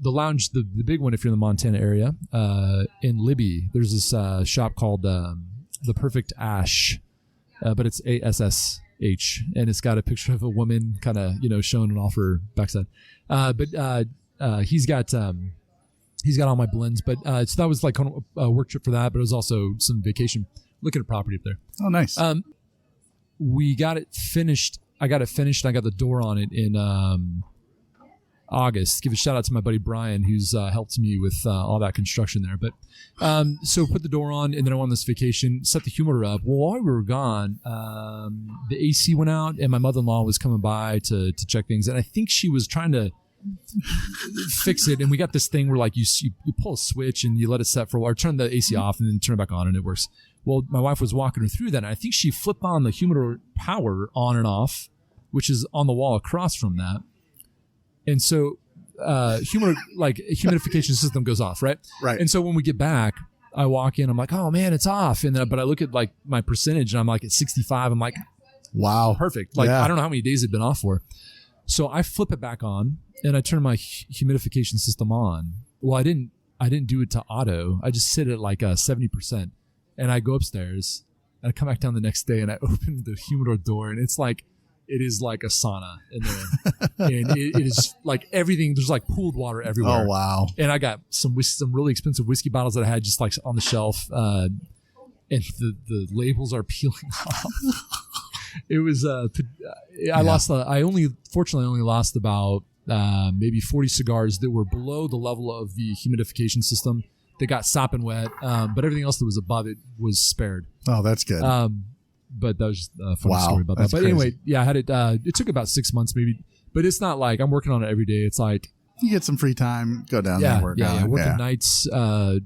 lounge, the big one, if you're in the Montana area, in Libby, there's this shop called the Perfect Ash, but it's ASSH, and it's got a picture of a woman kind of showing off her backside. But he's got all my blends. But so that was like a work trip for that, but it was also some vacation looking at property up there. Oh, nice. We got it finished. I got it finished. And I got the door on it in August. Give a shout out to my buddy Brian, who's helped me with all that construction there. But so put the door on, and then I went on this vacation, set the humidor up. Well, while we were gone, the AC went out, and my mother-in-law was coming by to check things, and I think she was trying to fix it. And we got this thing where like you pull a switch and you let it set for a while, or turn the AC off and then turn it back on, and it works. Well, my wife was walking her through that, and I think she flipped on the humidor power on and off, which is on the wall across from that. And so humidification system goes off, right? Right. And so when we get back, I walk in, I'm like, oh man, it's off. And then, but I look at like my percentage and I'm like at 65. I'm like, wow, perfect. Like, yeah. I don't know how many days it'd been off for. So I flip it back on and I turn my humidification system on. Well, I didn't do it to auto. I just sit at like 70%, and I go upstairs and I come back down the next day and I open the humidor door, and it's like, it is like a sauna in there. And it is like everything. There's like pooled water everywhere. Oh, wow. And I got some really expensive whiskey bottles that I had just like on the shelf. And the labels are peeling off. It was, fortunately only lost about maybe 40 cigars that were below the level of the humidification system. They got sopping wet. But everything else that was above it was spared. Oh, that's good. But that was just a funny story about that. But crazy. Anyway, yeah, I had it. It took about 6 months maybe, but it's not like I'm working on it every day. It's like you get some free time, go down there and work on it. Working nights. I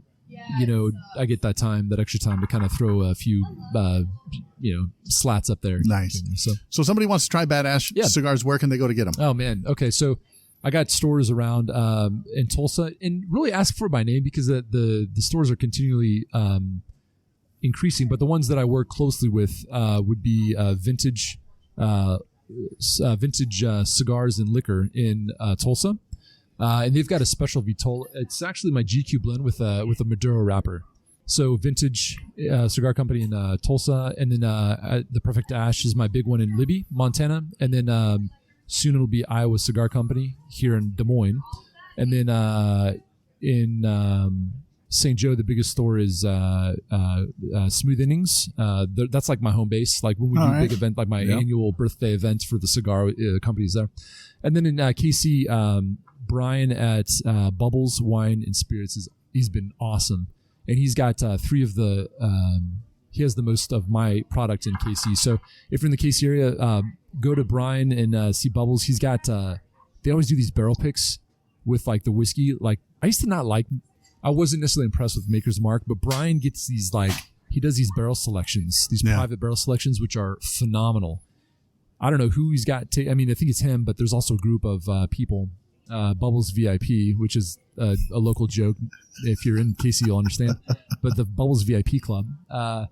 get that extra time to kind of throw a few, slats up there. Nice. So somebody wants to try Bad Ash Cigars. Where can they go to get them? Oh man. Okay. So I got stores around in Tulsa, and really ask for it by name because the stores are continually increasing, but the ones that I work closely with would be vintage cigars and liquor in Tulsa, and they've got a special Vitola. It's actually my GQ blend with a Maduro wrapper. So vintage cigar company in Tulsa, and then the Perfect Ash is my big one in Libby, Montana, and then soon it'll be Iowa Cigar Company here in Des Moines, and then in St. Joe, the biggest store is Smooth Innings. That's like my home base. Like when we do big event, like my annual birthday events for the cigar companies there. And then in KC, Brian at Bubbles Wine and Spirits he's been awesome, and he's got 3 of the. He has the most of my product in KC. So if you're in the KC area, go to Brian and see Bubbles. He's got. They always do these barrel picks with like the whiskey. Like I used to not like. I wasn't necessarily impressed with Maker's Mark, but Brian gets these he does these barrel selections, these private barrel selections, which are phenomenal. I don't know who he's got. I think it's him, but there's also a group of people, Bubbles VIP, which is a local joke. If you're in KC, you'll understand. But the Bubbles VIP club that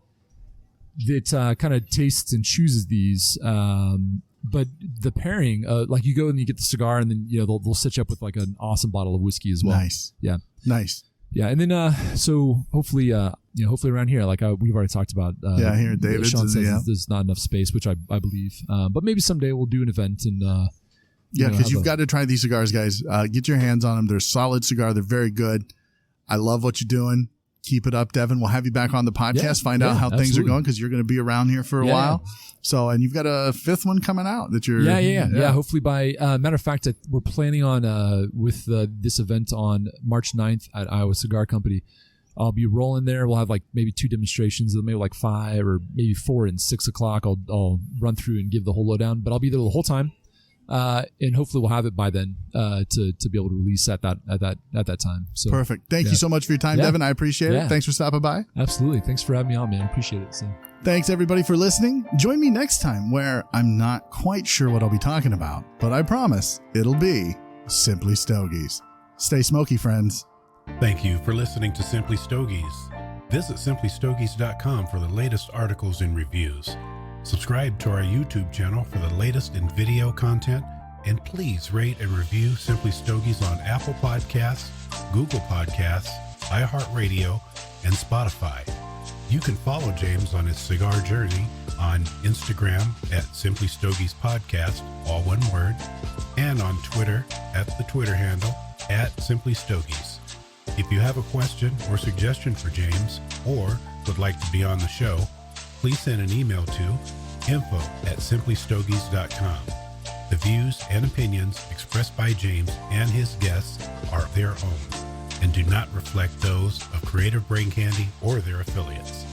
kind of tastes and chooses these. But the pairing, like you go and you get the cigar, and then they'll set you up with like an awesome bottle of whiskey as well. Nice, yeah, nice. Yeah, and then so hopefully around here, like we've already talked about. Here at David's, Sean says there's not enough space, which I believe. But maybe someday we'll do an event and. Because you've got to try these cigars, guys. Get your hands on them. They're a solid cigar. They're very good. I love what you're doing. Keep it up, Devin. We'll have you back on the podcast, find out how things are going, because you're going to be around here for a while. Yeah. So, and you've got a 5th one coming out that you're... Yeah. Hopefully by... matter of fact, we're planning on, with this event on March 9th at Iowa Cigar Company, I'll be rolling there. We'll have like maybe 2 demonstrations, maybe like 5 or maybe 4 and 6 o'clock. I'll run through and give the whole lowdown, but I'll be there the whole time. And hopefully we'll have it by then to be able to release at that time. So perfect. Thank you so much for your time, Devin. I appreciate it. Thanks for stopping by. Absolutely. Thanks for having me on, man. I appreciate it. So thanks everybody for listening. Join me next time where I'm not quite sure what I'll be talking about, but I promise it'll be Simply Stogies. Stay smoky, friends. Thank you for listening to Simply Stogies. Visit simplystogies.com for the latest articles and reviews. Subscribe to our YouTube channel for the latest in video content, and please rate and review Simply Stogies on Apple Podcasts, Google Podcasts, iHeartRadio, and Spotify. You can follow James on his cigar journey on Instagram at Simply Stogies Podcast, all one word, and on Twitter at the Twitter handle at Simply Stogies. If you have a question or suggestion for James, or would like to be on the show, please send an email to info@simplystogies.com. The views and opinions expressed by James and his guests are their own and do not reflect those of Creative Brain Candy or their affiliates.